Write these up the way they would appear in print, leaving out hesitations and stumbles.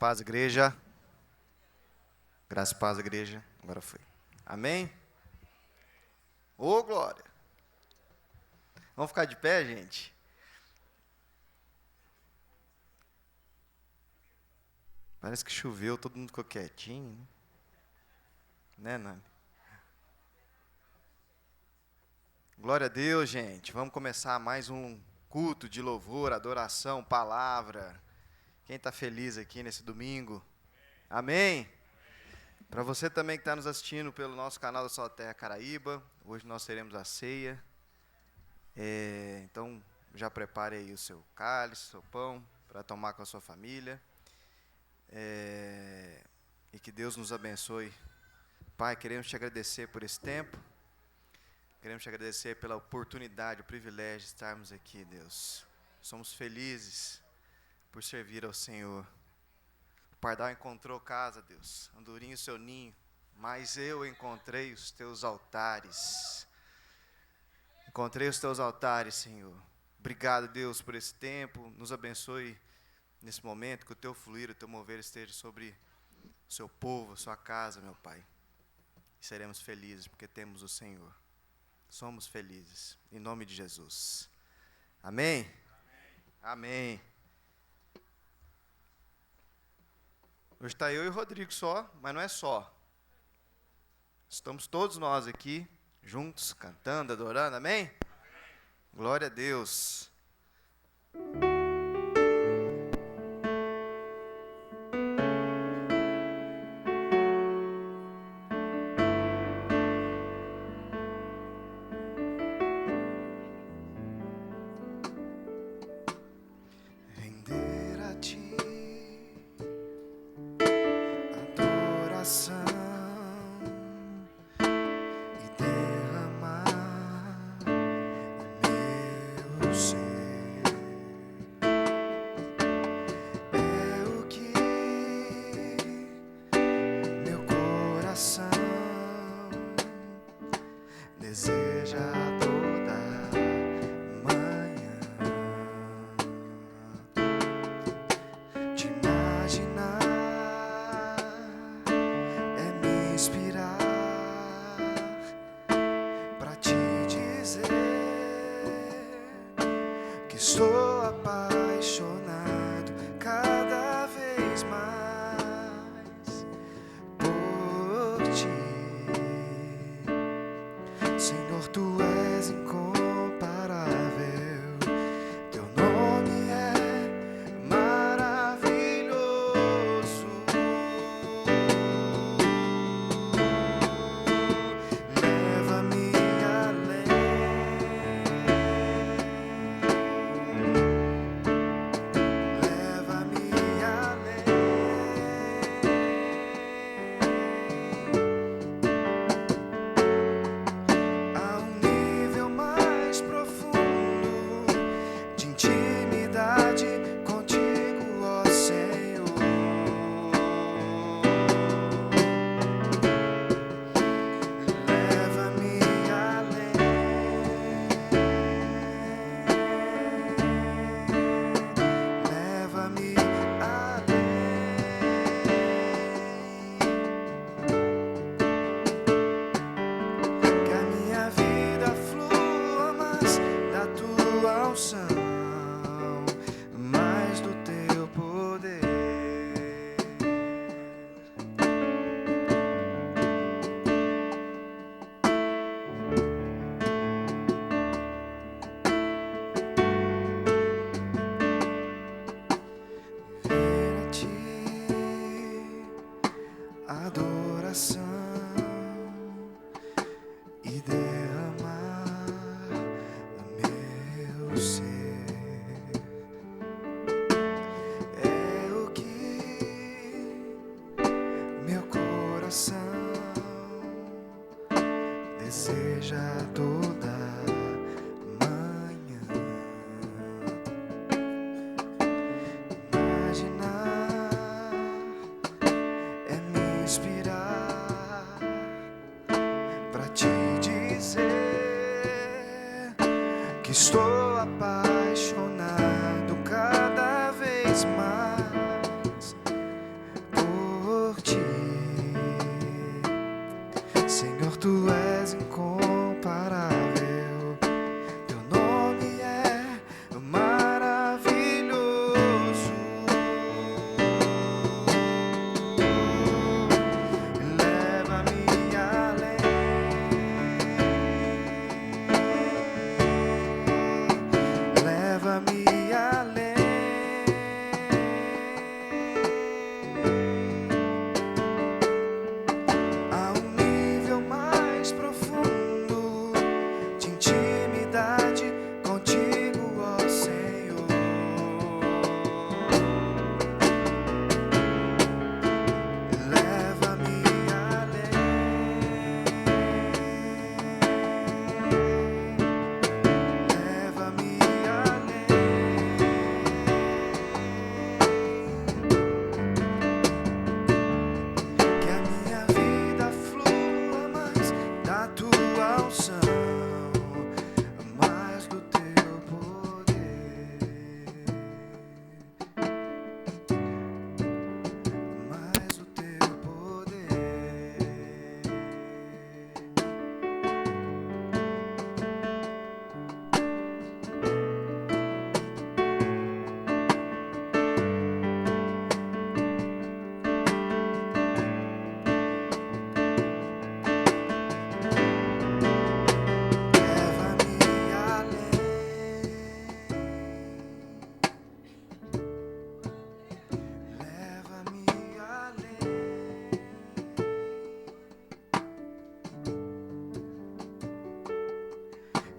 paz, igreja. Graça e paz, igreja. Agora foi. Amém? Ô, glória. Vamos ficar de pé, gente? Parece que choveu, todo mundo ficou quietinho. Né, Nani? Glória a Deus, gente. Vamos começar mais um culto de louvor, adoração, palavra. Quem está feliz aqui nesse domingo? Amém? Para você também que está nos assistindo pelo nosso canal da Sua Terra Caraíba, hoje nós teremos a ceia. Então, já prepare aí o seu cálice, seu pão, para tomar com a sua família. E que Deus nos abençoe. Pai, queremos te agradecer por esse tempo. Queremos te agradecer pela oportunidade, o privilégio de estarmos aqui, Deus. Somos felizes por servir ao Senhor. O pardal encontrou casa, Deus, andorinho o seu ninho, mas eu encontrei os teus altares. Encontrei os teus altares, Senhor. Obrigado, Deus, por esse tempo. Nos abençoe nesse momento, que o teu fluir, o teu mover esteja sobre o seu povo, a sua casa, meu Pai. E seremos felizes porque temos o Senhor. Somos felizes, em nome de Jesus. Amém? Amém. Hoje está eu e o Rodrigo só, mas não é só. Estamos todos nós aqui, juntos, cantando, adorando, amém? Glória a Deus. Estou apaixonado cada vez mais por ti, Senhor, tu és incomparável, teu nome é maravilhoso. Leva-me além. Mais do teu poder, viver a ti, adoração e derramar meu ser. Deseja toda manhã. Imaginar é me inspirar pra te dizer que estou apaixonado cada vez mais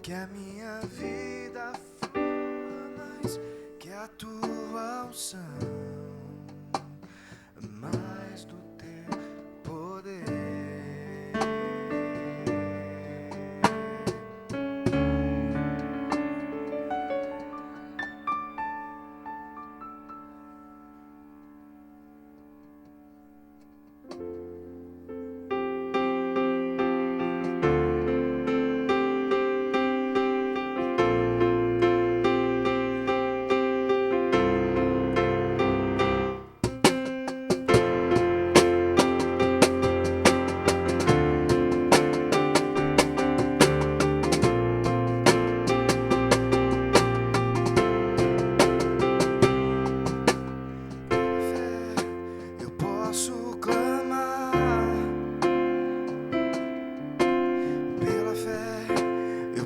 que a minha vida flua mais que a tua unção, mais do teu poder.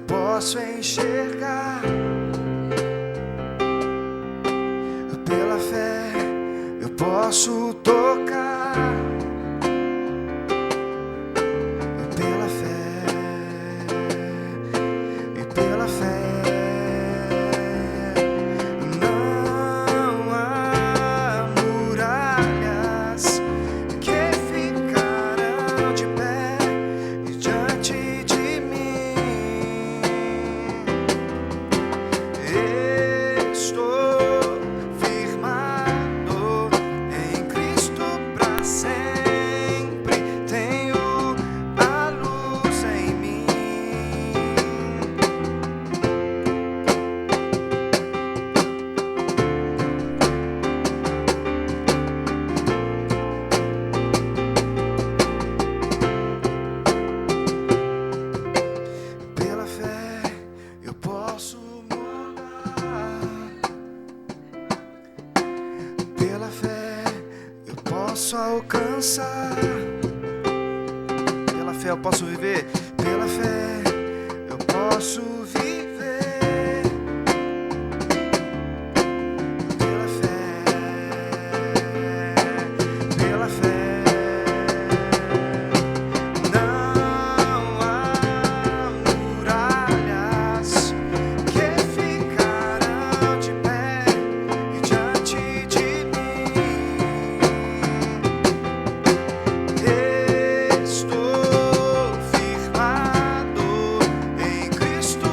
Posso enxergar, pela fé eu posso tocar, pela fé e pela fé não há muralhas que ficarão de pé diante de mim. Estou firmado em Cristo pra sempre. Tenho a luz em mim. Pela fé eu posso mudar. Pela fé eu posso alcançar. Pela fé eu posso viver. Pela fé eu posso viver. Pela fé, pela fé não há muralhas que ficarão de pé diante de mim. Estou firmado em Cristo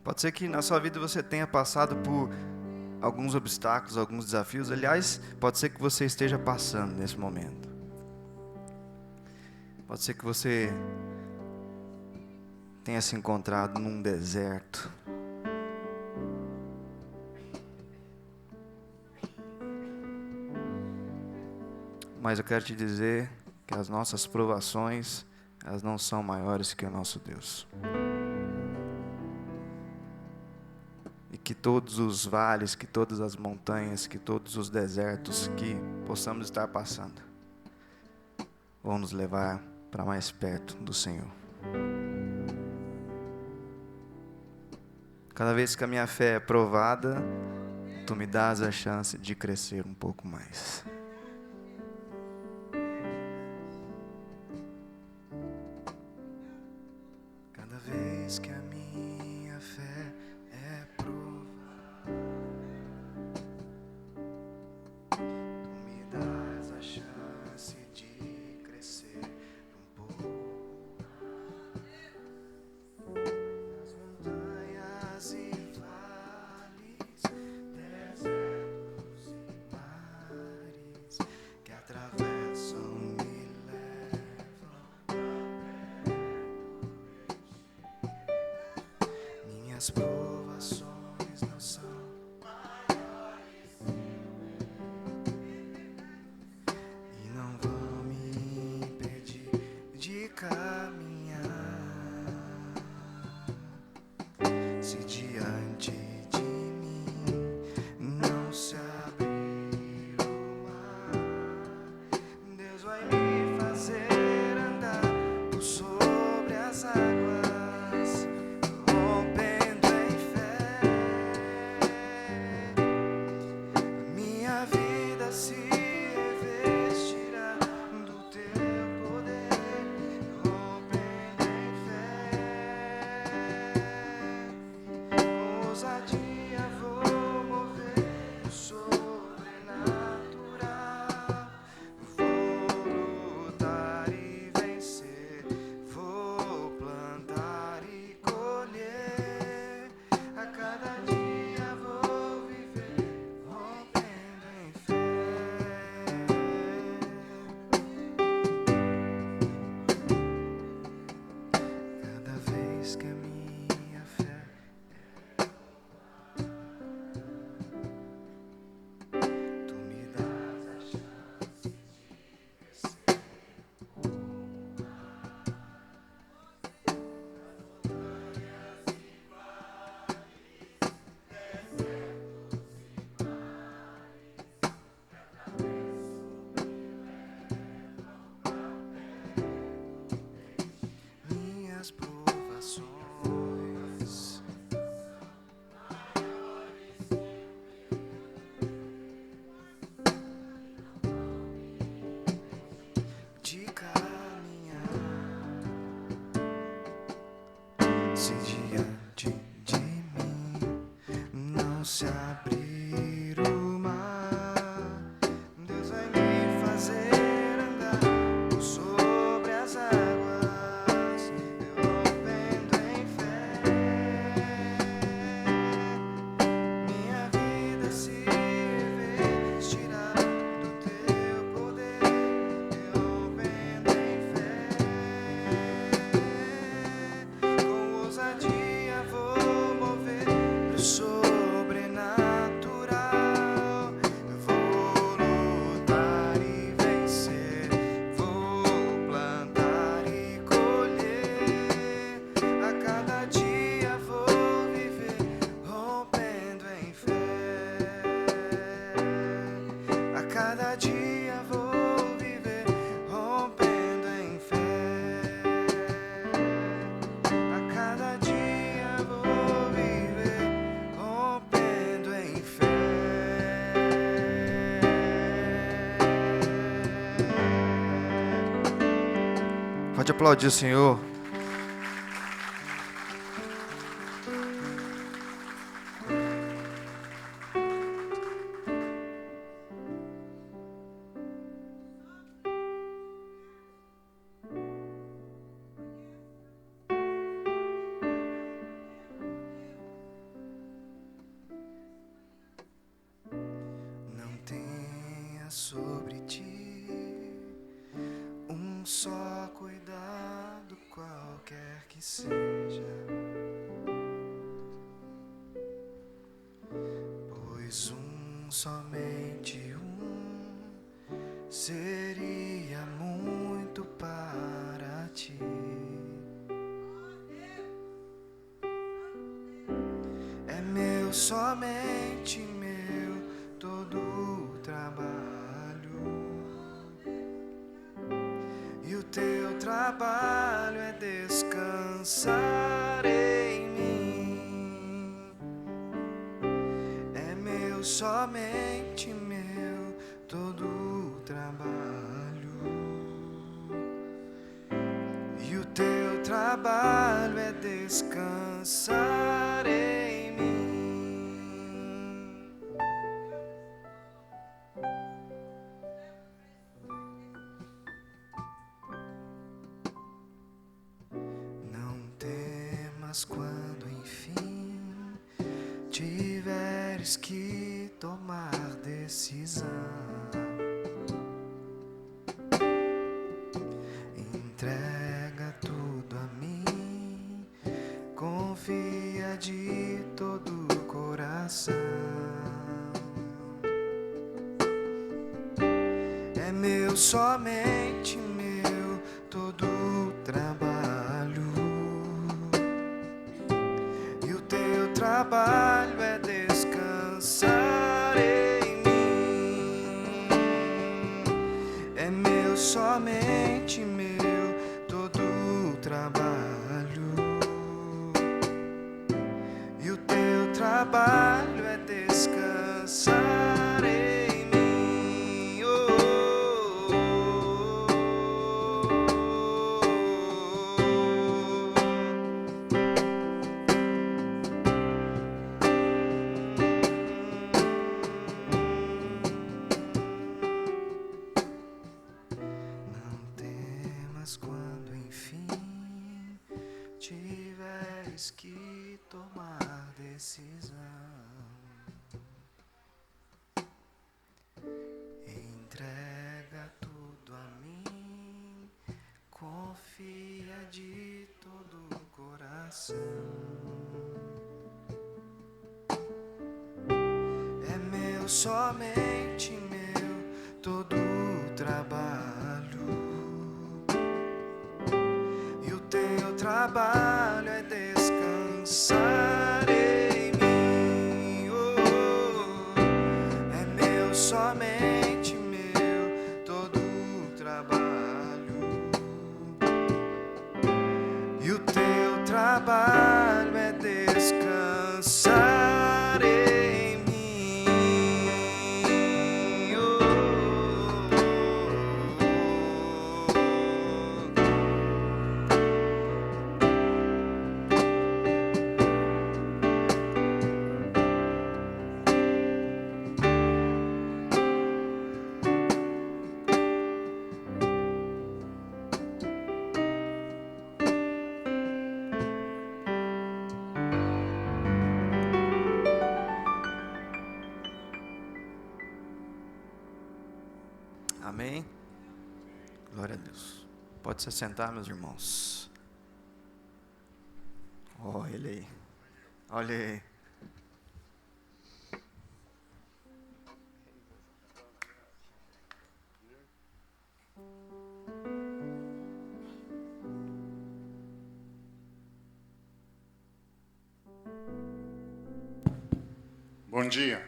Pode ser que na sua vida você tenha passado por alguns obstáculos, alguns desafios. Aliás, pode ser que você esteja passando nesse momento. Pode ser que você tenha se encontrado num deserto. Mas eu quero te dizer que as nossas provações, elas não são maiores que o nosso Deus. E que todos os vales, que todas as montanhas, que todos os desertos que possamos estar passando, vão nos levar para mais perto do Senhor. Cada vez que a minha fé é provada, tu me dás a chance de crescer um pouco mais. Cada vez que a minha fé é provada, tu me dás a chance de crescer um pouco. Nas montanhas e vales, desertos e mares que atravessam me levam. Minhas provações não são maiores e não vão me impedir de caminhar. Se diante de mim não se abrir o mar, Deus vai me fazer andar por sobre as águas, rompendo em fé. Minha vida se revestirá do teu poder, rompendo em fé. Com ousadia vou mover o sobrenatural, vou lutar e vencer, vou plantar e colher. A cada dia vou viver rompendo em fé. Cada vez que a minha fé tu me dás a chance de crescer. Minhas provações de caminhar. Se diante de mim não se abrir o mar, Deus vai me fazer andar por sobre as águas, rompendo em fé. Minha vida se revestirá do teu poder, rompendo em fé. Com ousadia vou mover o sobrenatural, vou lutar e vencer, vou plantar e colher. A cada dia vou viver rompendo em fé. A cada dia vou viver rompendo em fé. A cada dia vou viver rompendo em fé. Pode aplaudir o Senhor. sobre ti, um só cuidado qualquer que seja, pois somente seria muito para ti. É meu, somente meu, todo o trabalho, e o teu trabalho é descansar em mim. É meu, somente meu, todo o trabalho, e o teu trabalho é descansar em mim. Não temas quando enfim tiveres que tomar decisão. Entrega tudo a mim, confia de todo o coração. É meu, somente meu, todo o trabalho, e o teu trabalho é descansar em mim. É meu, somente meu, todo o trabalho, e o teu trabalho é descansar em mim. Não temas quando enfim tiveres que tomar decisão. Entrega tudo a mim, confia de todo o coração. É meu, somente meu, todo o trabalho, e o teu trabalho é descansar em mim. É meu, somente meu, todo o trabalho, e o teu trabalho é descansar em mim. Amém? Glória a Deus. Pode se sentar, meus irmãos. Olha ele aí. Olha aí. Bom dia.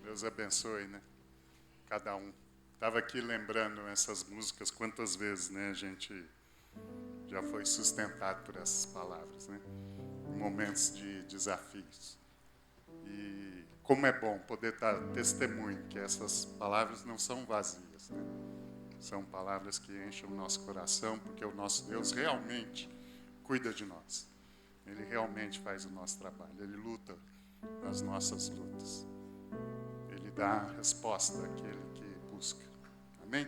Deus abençoe, né? Cada um. Estava aqui lembrando essas músicas, quantas vezes, né? A gente já foi sustentado por essas palavras, né? Em momentos de desafios. E como é bom poder dar testemunho que essas palavras não são vazias, né? São palavras que enchem o nosso coração, porque o nosso Deus realmente cuida de nós. Ele realmente faz o nosso trabalho. Ele luta nas nossas lutas. Ele dá a resposta àquele que busca. Amém?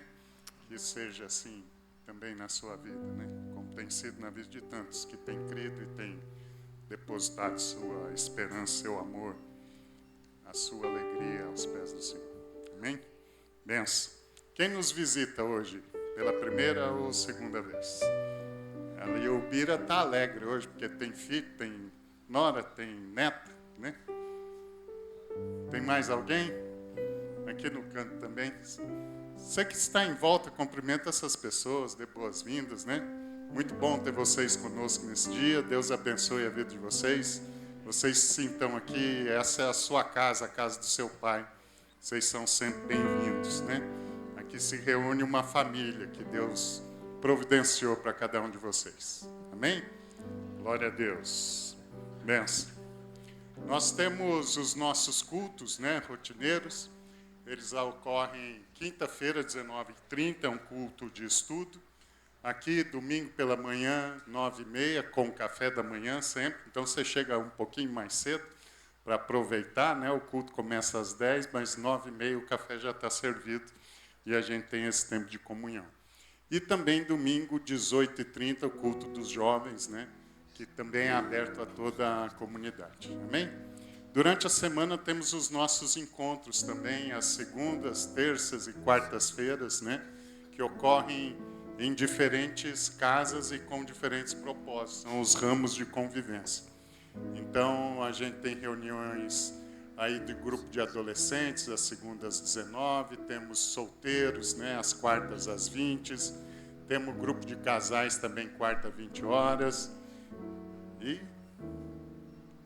Que isso seja assim também na sua vida, né? Como tem sido na vida de tantos que têm crido e têm depositado sua esperança, seu amor, a sua alegria aos pés do Senhor. Amém? Benção. Quem nos visita hoje, pela primeira ou segunda vez? A Liobira está alegre hoje, porque tem filho, tem nora, tem neta, né? Tem mais alguém? Aqui no canto também. Você que está em volta, cumprimenta essas pessoas, dê boas-vindas, né? Muito bom ter vocês conosco nesse dia. Deus abençoe a vida de vocês. Vocês se sintam aqui, essa é a sua casa, a casa do seu pai. Vocês são sempre bem-vindos, né? Aqui se reúne uma família que Deus providenciou para cada um de vocês. Amém? Glória a Deus. Benção. Nós temos os nossos cultos, né, rotineiros. Eles ocorrem quinta-feira, 19h30, é um culto de estudo. Aqui, domingo pela manhã, 9h30, com café da manhã sempre. Então, você chega um pouquinho mais cedo para aproveitar, né? O culto começa às 10h, mas 9h30 o café já está servido e a gente tem esse tempo de comunhão. E também domingo, 18h30, o culto dos jovens, né? Que também é aberto a toda a comunidade. Amém? Durante a semana temos os nossos encontros também, às segundas, terças e quartas-feiras, né? Que ocorrem em diferentes casas e com diferentes propósitos. São os ramos de convivência. Então, a gente tem reuniões aí de grupo de adolescentes, às segundas, às 19h. Temos solteiros, né? Às quartas, às 20h. Temos grupo de casais também, quarta, 20 horas. E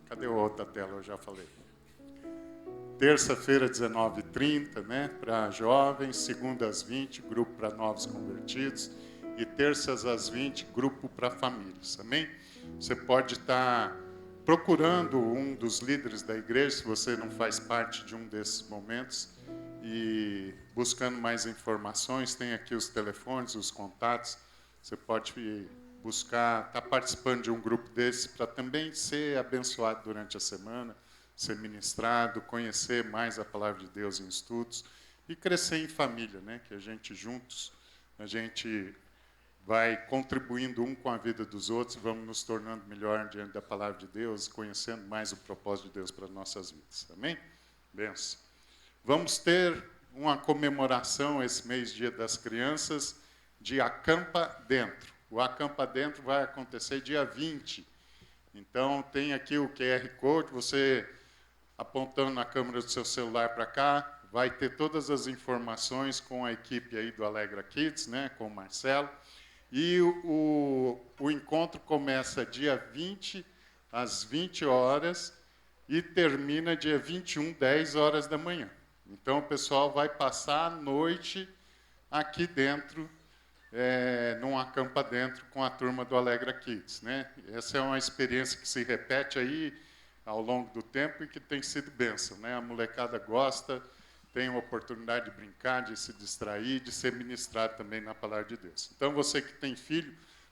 cadê a outra tela? Eu já falei. Terça-feira, 19h30, né, para jovens. Segunda às 20, grupo para novos convertidos. E terças às 20, grupo para famílias. Amém? Você pode estar procurando um dos líderes da igreja, se você não faz parte de um desses momentos, e buscando mais informações. Tem aqui os telefones, os contatos. Você pode buscar, estar participando de um grupo desse para também ser abençoado durante a semana, ser ministrado, conhecer mais a palavra de Deus em estudos e crescer em família, né? Que a gente juntos, a gente vai contribuindo um com a vida dos outros, vamos nos tornando melhor diante da palavra de Deus, conhecendo mais o propósito de Deus para nossas vidas. Amém? Benção. Vamos ter uma comemoração esse mês, Dia das Crianças, de Acampa Dentro. O Acampa Dentro vai acontecer dia 20. Então, tem aqui o QR Code, você apontando na câmera do seu celular para cá, vai ter todas as informações com a equipe aí do Alegra Kids, né, com o Marcelo. E o encontro começa dia 20, às 20 horas, e termina dia 21, 10 horas da manhã. Então, o pessoal vai passar a noite aqui dentro, num acampa dentro com a turma do Alegra Kids, né? Essa é uma experiência que se repete aí ao longo do tempo e que tem sido bênção, né? A molecada gosta, tem a oportunidade de brincar, de se distrair, de ser ministrado também na palavra de Deus. Então, você que tem filho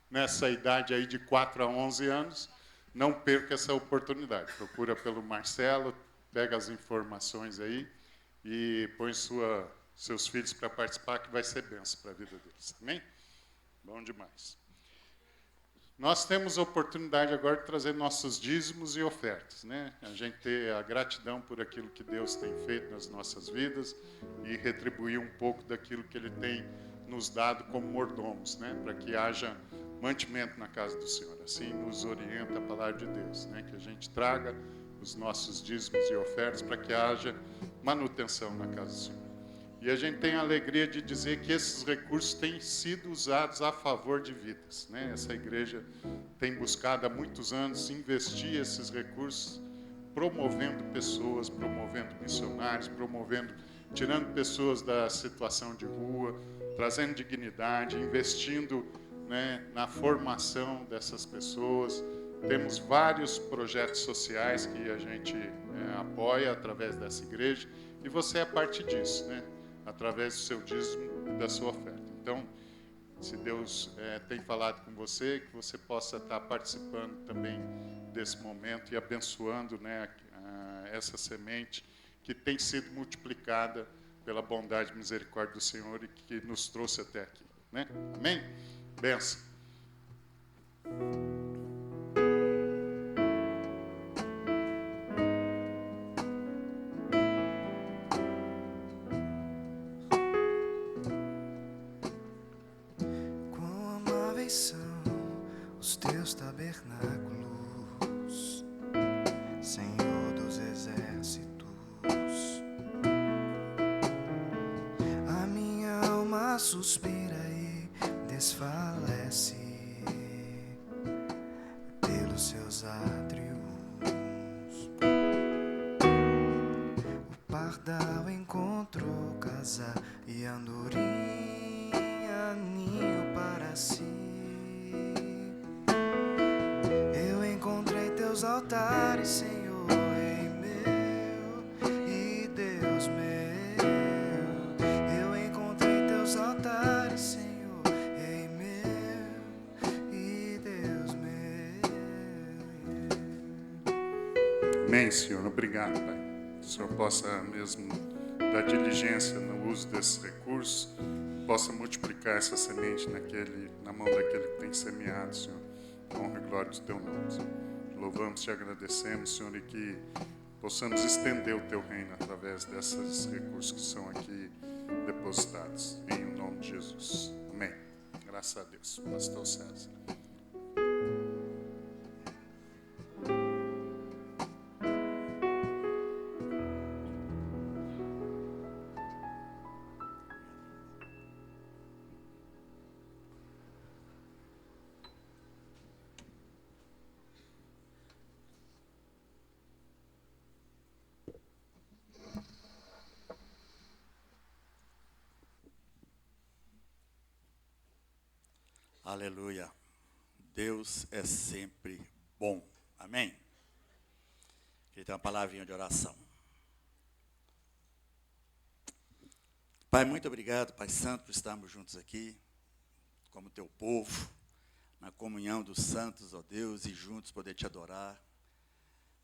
nessa idade aí de 4 a 11 anos, não perca essa oportunidade. Procura pelo Marcelo, pega as informações aí e põe seus filhos para participar, que vai ser bênção para a vida deles. Amém? Bom demais. Nós temos a oportunidade agora de trazer nossos dízimos e ofertas, né? A gente ter a gratidão por aquilo que Deus tem feito nas nossas vidas e retribuir um pouco daquilo que Ele tem nos dado como mordomos, né? Para que haja mantimento na casa do Senhor. Assim nos orienta a palavra de Deus, né? Que a gente traga os nossos dízimos e ofertas para que haja manutenção na casa do Senhor. E a gente tem a alegria de dizer que esses recursos têm sido usados a favor de vidas, né? Essa igreja tem buscado há muitos anos investir esses recursos, promovendo pessoas, promovendo missionários, tirando pessoas da situação de rua, trazendo dignidade, investindo, né, na formação dessas pessoas. Temos vários projetos sociais que a gente apoia através dessa igreja, e você é parte disso, né? Através do seu dízimo e da sua oferta. Então, se Deus tem falado com você, que você possa estar participando também desse momento e abençoando, né, essa semente que tem sido multiplicada pela bondade e misericórdia do Senhor e que nos trouxe até aqui, né? Amém? Benção. são os teus tabernáculos, Senhor dos exércitos. A minha alma suspira e desfalece pelos seus átrios. O pardal encontrou casa e andorinha ninho para si. Eu encontrei teus altares, Senhor, Rei meu e Deus meu. Eu encontrei teus altares, Senhor, Rei meu e Deus meu. Amém, Senhor. Obrigado, Pai. Que o Senhor possa mesmo dar diligência no uso desses recursos, possa multiplicar essa semente na mão daquele que tem semeado, Senhor. Honra e glória do Teu nome, Senhor. Te louvamos, te agradecemos, Senhor, e que possamos estender o Teu reino através desses recursos que são aqui depositados. Em nome de Jesus. Amém. Graças a Deus. Pastor César. Aleluia. Deus é sempre bom. Amém? Queria ter uma palavrinha de oração. Pai, muito obrigado, Pai Santo, por estarmos juntos aqui, como teu povo, na comunhão dos santos, ó Deus, e juntos poder te adorar,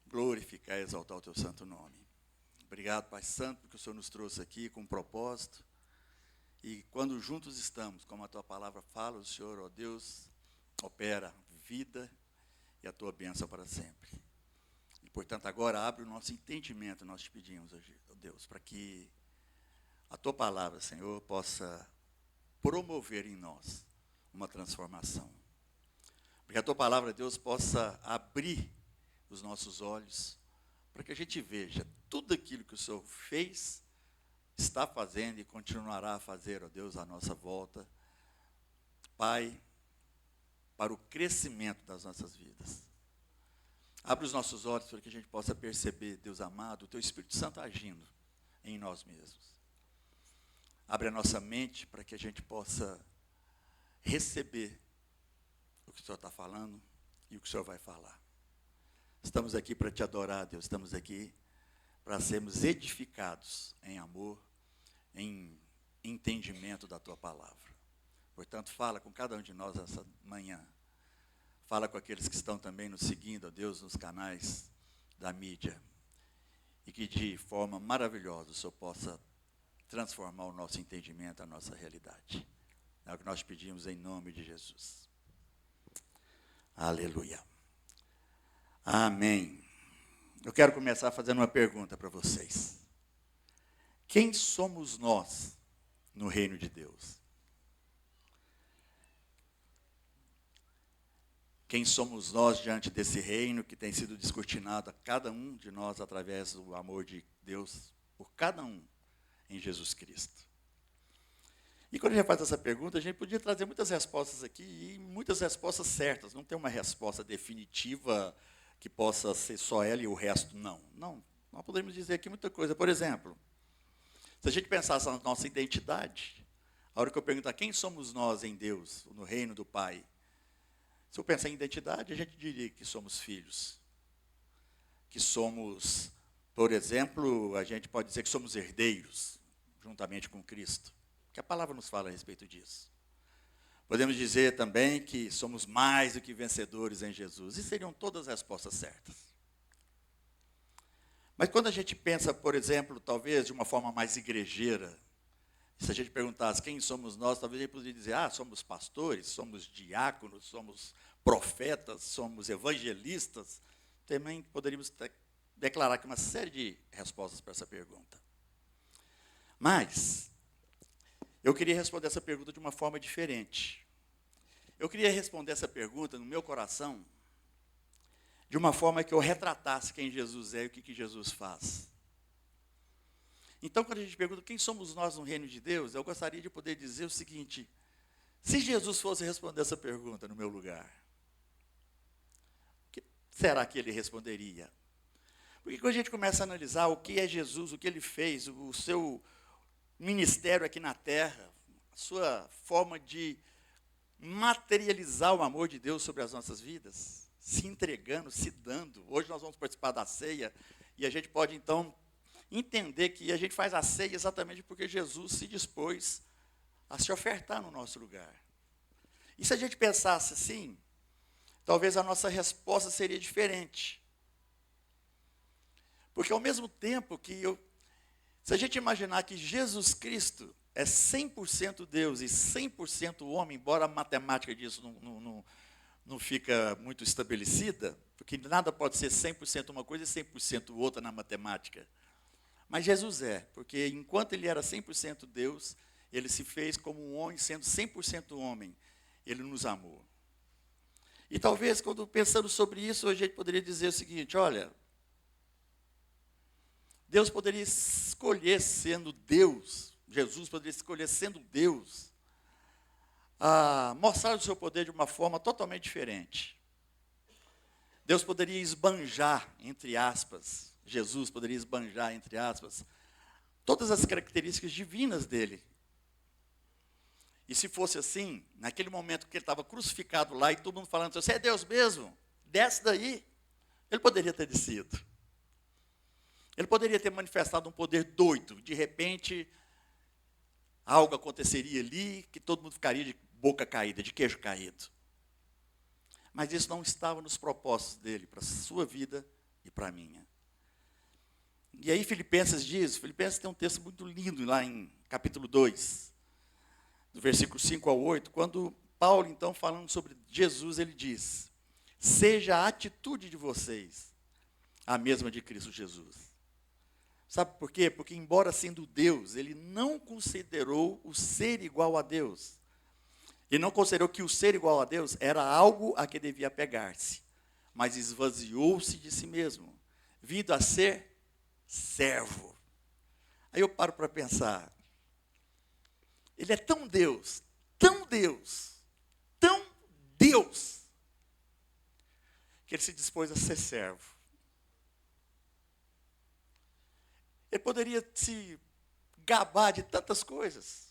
glorificar e exaltar o teu santo nome. Obrigado, Pai Santo, porque o Senhor nos trouxe aqui com um propósito. E quando juntos estamos, como a tua palavra fala, o Senhor, ó Deus, opera vida e a tua bênção para sempre. E, portanto, agora abre o nosso entendimento, nós te pedimos, ó Deus, para que a tua palavra, Senhor, possa promover em nós uma transformação. Para que a tua palavra, Deus, possa abrir os nossos olhos, para que a gente veja tudo aquilo que o Senhor fez, está fazendo e continuará a fazer, ó Deus, à nossa volta, Pai, para o crescimento das nossas vidas. Abre os nossos olhos para que a gente possa perceber, Deus amado, o teu Espírito Santo agindo em nós mesmos. Abre a nossa mente para que a gente possa receber o que o Senhor está falando e o que o Senhor vai falar. Estamos aqui para te adorar, Deus, estamos aqui para sermos edificados em amor, em entendimento da tua palavra. Portanto, fala com cada um de nós essa manhã. Fala com aqueles que estão também nos seguindo, ó Deus, nos canais da mídia. E que de forma maravilhosa o Senhor possa transformar o nosso entendimento, a nossa realidade. É o que nós pedimos em nome de Jesus. Aleluia. Amém. Eu quero começar fazendo uma pergunta para vocês. Quem somos nós no reino de Deus? Quem somos nós diante desse reino que tem sido descortinado a cada um de nós através do amor de Deus por cada um em Jesus Cristo? E quando a gente faz essa pergunta, a gente podia trazer muitas respostas aqui, e muitas respostas certas. Não tem uma resposta definitiva que possa ser só ela e o resto não. Não, nós podemos dizer aqui muita coisa. Por exemplo, se a gente pensasse na nossa identidade, a hora que eu perguntar quem somos nós em Deus, no reino do Pai, se eu pensar em identidade, a gente diria que somos filhos. Que somos, por exemplo, a gente pode dizer que somos herdeiros, juntamente com Cristo. Que a palavra nos fala a respeito disso. Podemos dizer também que somos mais do que vencedores em Jesus. E seriam todas as respostas certas. Mas quando a gente pensa, por exemplo, talvez de uma forma mais igrejeira, se a gente perguntasse quem somos nós, talvez a gente poderia dizer, somos pastores, somos diáconos, somos profetas, somos evangelistas. Também poderíamos declarar aqui uma série de respostas para essa pergunta. Mas eu queria responder essa pergunta de uma forma diferente. Eu queria responder essa pergunta no meu coração de uma forma que eu retratasse quem Jesus é e o que Jesus faz. Então, quando a gente pergunta quem somos nós no reino de Deus, eu gostaria de poder dizer o seguinte: se Jesus fosse responder essa pergunta no meu lugar, o que será que ele responderia? Porque quando a gente começa a analisar o que é Jesus, o que ele fez, o seu ministério aqui na terra, a sua forma de materializar o amor de Deus sobre as nossas vidas, se entregando, se dando. Hoje nós vamos participar da ceia e a gente pode então entender que a gente faz a ceia exatamente porque Jesus se dispôs a se ofertar no nosso lugar. E se a gente pensasse assim, talvez a nossa resposta seria diferente. Porque ao mesmo tempo que se a gente imaginar que Jesus Cristo é 100% Deus e 100% homem, embora a matemática disso não fica muito estabelecida, porque nada pode ser 100% uma coisa e 100% outra na matemática. Mas Jesus porque enquanto ele era 100% Deus, ele se fez como um homem, sendo 100% homem, ele nos amou. E talvez, quando pensando sobre isso, a gente poderia dizer o seguinte: olha, Deus poderia escolher sendo Deus, Jesus poderia escolher sendo Deus, a mostrar o seu poder de uma forma totalmente diferente. Deus poderia esbanjar, entre aspas, Jesus poderia esbanjar, entre aspas, todas as características divinas dele. E se fosse assim, naquele momento que ele estava crucificado lá e todo mundo falando: você é Deus mesmo? Desce daí. Ele poderia ter descido. Ele poderia ter manifestado um poder doido. De repente, algo aconteceria ali que todo mundo ficaria de boca caída, de queijo caído. Mas isso não estava nos propósitos dele, para a sua vida e para a minha. E aí Filipenses tem um texto muito lindo lá em capítulo 2, do versículo 5 ao 8, quando Paulo, então, falando sobre Jesus, ele diz: seja a atitude de vocês a mesma de Cristo Jesus. Sabe por quê? Porque, embora sendo Deus, ele não considerou o ser igual a Deus. Ele não considerou que o ser igual a Deus era algo a que devia apegar-se, mas esvaziou-se de si mesmo, vindo a ser servo. Aí eu paro para pensar, ele é tão Deus, tão Deus, tão Deus, que ele se dispôs a ser servo. Ele poderia se gabar de tantas coisas.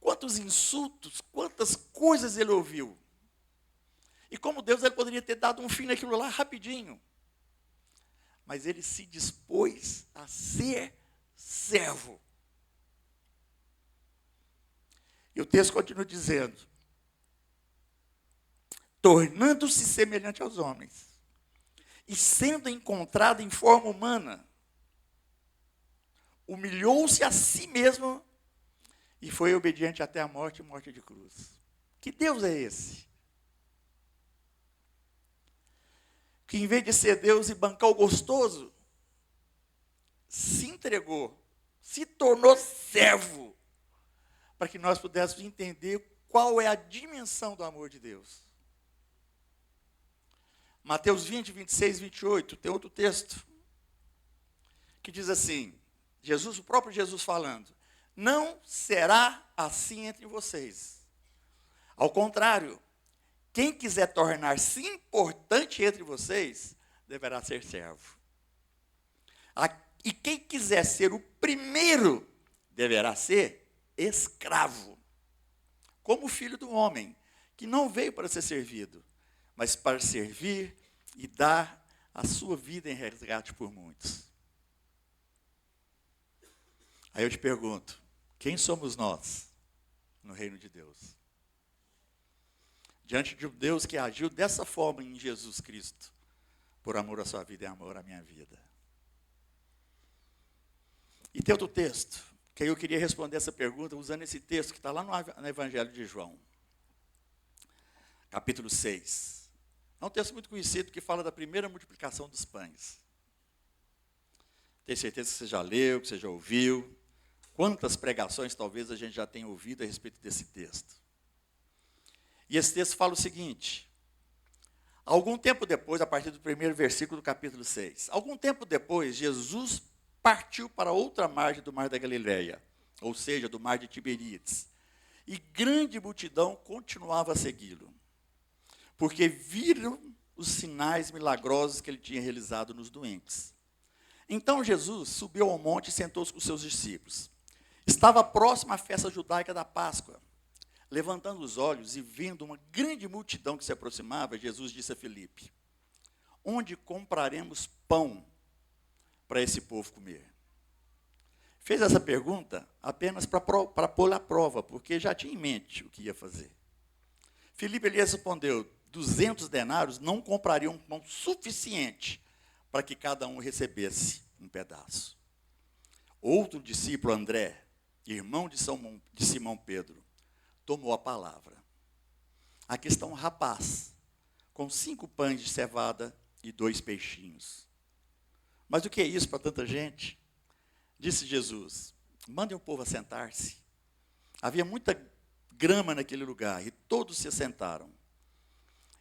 Quantos insultos, quantas coisas ele ouviu. E como Deus, ele poderia ter dado um fim naquilo lá rapidinho. Mas ele se dispôs a ser servo. E o texto continua dizendo: tornando-se semelhante aos homens, e sendo encontrado em forma humana, humilhou-se a si mesmo e foi obediente até a morte e morte de cruz. Que Deus é esse? Que em vez de ser Deus e bancar o gostoso, se entregou, se tornou servo, para que nós pudéssemos entender qual é a dimensão do amor de Deus. Mateus 20, 26, 28, tem outro texto, que diz assim, o próprio Jesus falando: não será assim entre vocês. Ao contrário, quem quiser tornar-se importante entre vocês, deverá ser servo. E quem quiser ser o primeiro, deverá ser escravo. Como o filho do homem, que não veio para ser servido, mas para servir e dar a sua vida em resgate por muitos. Aí eu te pergunto, quem somos nós no reino de Deus? Diante de um Deus que agiu dessa forma em Jesus Cristo, por amor à sua vida e amor à minha vida. E tem outro texto, que eu queria responder essa pergunta usando esse texto que está lá no Evangelho de João, capítulo 6. É um texto muito conhecido que fala da primeira multiplicação dos pães. Tenho certeza que você já leu, que você já ouviu. Quantas pregações talvez a gente já tenha ouvido a respeito desse texto. E esse texto fala o seguinte: algum tempo depois, a partir do primeiro versículo do capítulo 6, algum tempo depois, Jesus partiu para outra margem do mar da Galileia, ou seja, do mar de Tiberíades. E grande multidão continuava a segui-lo, porque viram os sinais milagrosos que ele tinha realizado nos doentes. Então Jesus subiu ao monte e sentou-se com seus discípulos. Estava próxima à festa judaica da Páscoa. Levantando os olhos e vendo uma grande multidão que se aproximava, Jesus disse a Filipe: onde compraremos pão para esse povo comer? Fez essa pergunta apenas para pô-lo à prova, porque já tinha em mente o que ia fazer. Filipe lhe respondeu: 200 denários não comprariam um pão suficiente para que cada um recebesse um pedaço. Outro discípulo, André, irmão de Simão Pedro, tomou a palavra. Aqui está um rapaz, com 5 pães de cevada e 2 peixinhos. Mas o que é isso para tanta gente? Disse Jesus: mandem o povo assentar-se. Havia muita grama naquele lugar e todos se assentaram.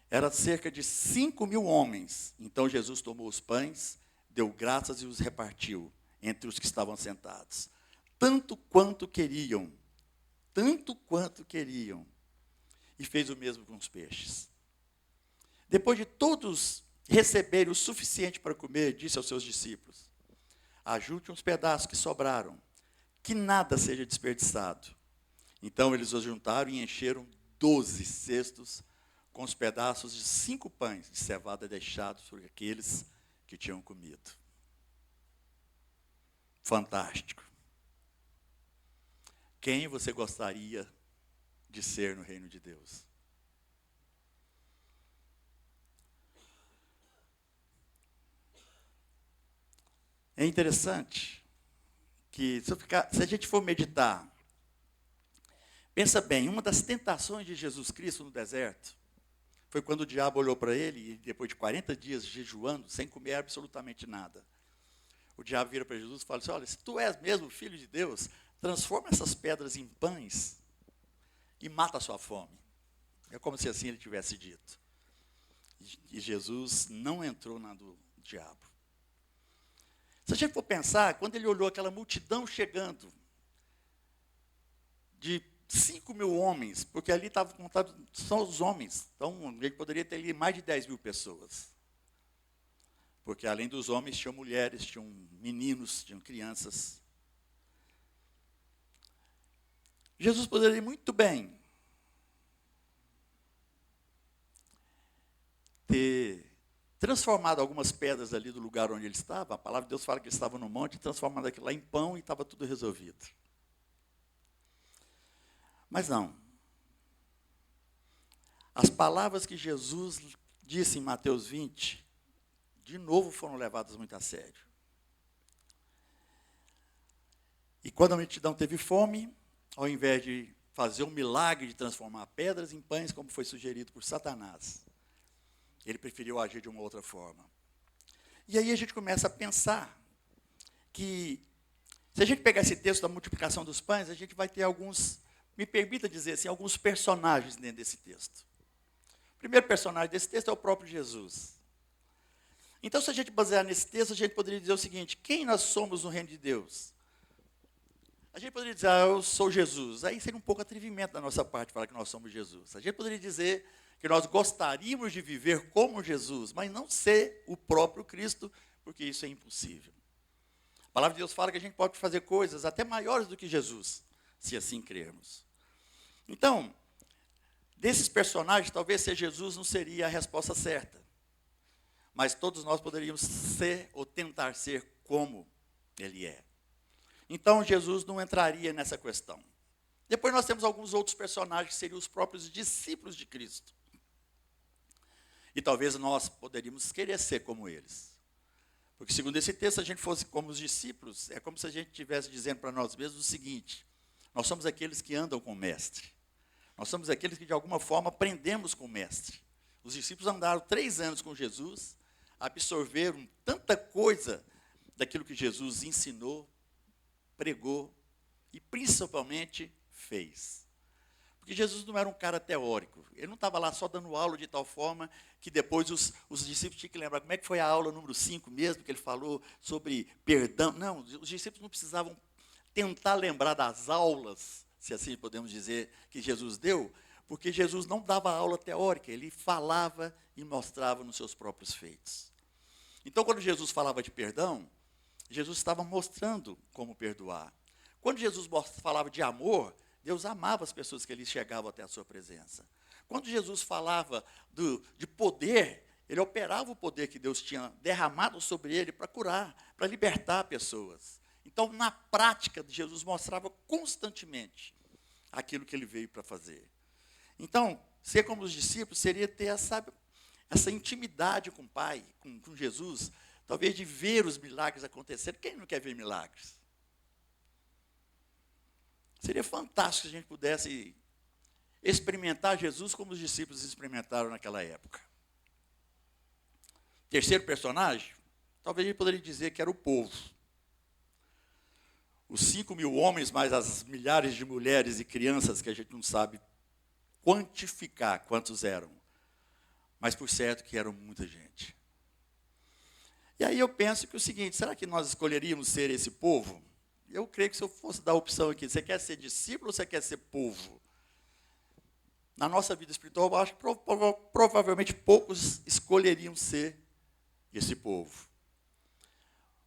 Era cerca de 5.000 homens. Então Jesus tomou os pães, deu graças e os repartiu entre os que estavam sentados, tanto quanto queriam, e fez o mesmo com os peixes. Depois de todos receberem o suficiente para comer, disse aos seus discípulos: ajunte uns pedaços que sobraram, que nada seja desperdiçado. Então eles os juntaram e encheram 12 cestos com os pedaços de 5 pães de cevada deixados por aqueles que tinham comido. Fantástico. Quem você gostaria de ser no reino de Deus? É interessante que, se a gente for meditar, pensa bem, uma das tentações de Jesus Cristo no deserto foi quando o diabo olhou para ele e depois de 40 dias jejuando, sem comer absolutamente nada, o diabo vira para Jesus e fala assim: olha, se tu és mesmo filho de Deus, transforma essas pedras em pães e mata a sua fome. É como se assim ele tivesse dito. E Jesus não entrou na do diabo. Se a gente for pensar, quando ele olhou aquela multidão chegando, de 5.000 homens, porque ali estava contado só os homens, então ele poderia ter ali mais de 10.000 pessoas. Porque além dos homens, tinham mulheres, tinham meninos, tinham crianças. Jesus poderia muito bem ter transformado algumas pedras ali do lugar onde ele estava. A palavra de Deus fala que ele estava no monte, transformando aquilo lá em pão e estava tudo resolvido. Mas não. As palavras que Jesus disse em Mateus 20, de novo foram levadas muito a sério. E quando a multidão teve fome, ao invés de fazer um milagre de transformar pedras em pães, como foi sugerido por Satanás, ele preferiu agir de uma outra forma. E aí a gente começa a pensar que, se a gente pegar esse texto da multiplicação dos pães, a gente vai ter alguns, me permita dizer assim, alguns personagens dentro desse texto. O primeiro personagem desse texto é o próprio Jesus. Então, se a gente basear nesse texto, a gente poderia dizer o seguinte: quem nós somos no reino de Deus? A gente poderia dizer: eu sou Jesus. Aí seria um pouco atrevimento da nossa parte falar que nós somos Jesus. A gente poderia dizer que nós gostaríamos de viver como Jesus, mas não ser o próprio Cristo, porque isso é impossível. A palavra de Deus fala que a gente pode fazer coisas até maiores do que Jesus, se assim crermos. Então, desses personagens, talvez ser Jesus não seria a resposta certa. Mas todos nós poderíamos ser ou tentar ser como ele é. Então, Jesus não entraria nessa questão. Depois nós temos alguns outros personagens que seriam os próprios discípulos de Cristo. E talvez nós poderíamos querer ser como eles. Porque, segundo esse texto, se a gente fosse como os discípulos, é como se a gente estivesse dizendo para nós mesmos o seguinte: nós somos aqueles que andam com o Mestre. Nós somos aqueles que, de alguma forma, aprendemos com o Mestre. Os discípulos andaram 3 anos com Jesus, absorveram tanta coisa daquilo que Jesus ensinou, pregou e, principalmente, fez. Porque Jesus não era um cara teórico. Ele não estava lá só dando aula de tal forma que depois os discípulos tinham que lembrar como é que foi a aula número 5 mesmo, que ele falou sobre perdão. Não, os discípulos não precisavam tentar lembrar das aulas, se assim podemos dizer, que Jesus deu, porque Jesus não dava aula teórica, ele falava e mostrava nos seus próprios feitos. Então, quando Jesus falava de perdão, Jesus estava mostrando como perdoar. Quando Jesus falava de amor, Deus amava as pessoas que ele chegavam até a sua presença. Quando Jesus falava de poder, ele operava o poder que Deus tinha derramado sobre ele para curar, para libertar pessoas. Então, na prática, Jesus mostrava constantemente aquilo que ele veio para fazer. Então, ser como os discípulos seria ter essa intimidade com o Pai, com Jesus, talvez de ver os milagres acontecerem. Quem não quer ver milagres? Seria fantástico se a gente pudesse experimentar Jesus como os discípulos experimentaram naquela época. Terceiro personagem, talvez a gente poderia dizer que era o povo. Os 5.000 homens, mais as milhares de mulheres e crianças que a gente não sabe quantificar quantos eram. Mas por certo que eram muita gente. E aí eu penso que é o seguinte, será que nós escolheríamos ser esse povo? Eu creio que se eu fosse dar a opção aqui, você quer ser discípulo ou você quer ser povo? Na nossa vida espiritual, eu acho que provavelmente poucos escolheriam ser esse povo.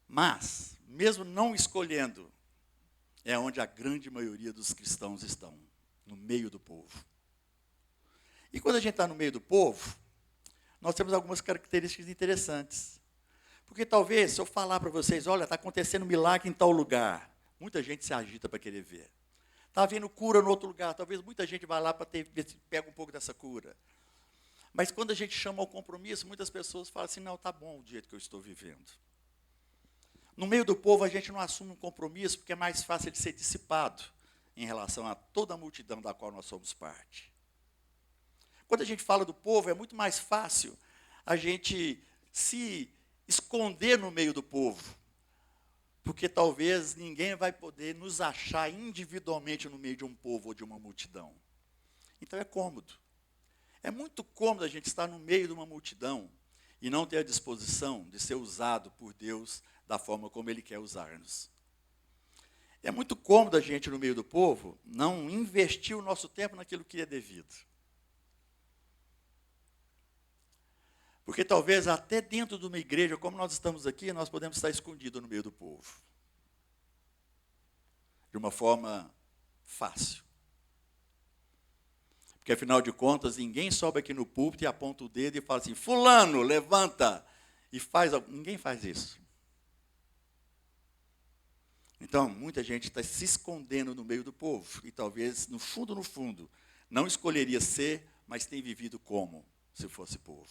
Mas, mesmo não escolhendo, é onde a grande maioria dos cristãos estão, no meio do povo. E quando a gente está no meio do povo, nós temos algumas características interessantes. Porque talvez, se eu falar para vocês, olha, está acontecendo um milagre em tal lugar, muita gente se agita para querer ver. Está havendo cura no outro lugar, talvez muita gente vá lá para ver se pega um pouco dessa cura. Mas quando a gente chama ao compromisso, muitas pessoas falam assim, não, está bom o jeito que eu estou vivendo. No meio do povo, a gente não assume um compromisso, porque é mais fácil de ser dissipado em relação a toda a multidão da qual nós somos parte. Quando a gente fala do povo, é muito mais fácil a gente se esconder no meio do povo, porque talvez ninguém vai poder nos achar individualmente no meio de um povo ou de uma multidão. Então é cômodo. É muito cômodo a gente estar no meio de uma multidão e não ter a disposição de ser usado por Deus da forma como Ele quer usar-nos. É muito cômodo a gente, no meio do povo, não investir o nosso tempo naquilo que é devido. Porque talvez até dentro de uma igreja, como nós estamos aqui, nós podemos estar escondidos no meio do povo. De uma forma fácil. Porque, afinal de contas, ninguém sobe aqui no púlpito e aponta o dedo e fala assim, fulano, levanta, e faz algo. Ninguém faz isso. Então, muita gente está se escondendo no meio do povo, e talvez, no fundo, não escolheria ser, mas tem vivido como, se fosse povo.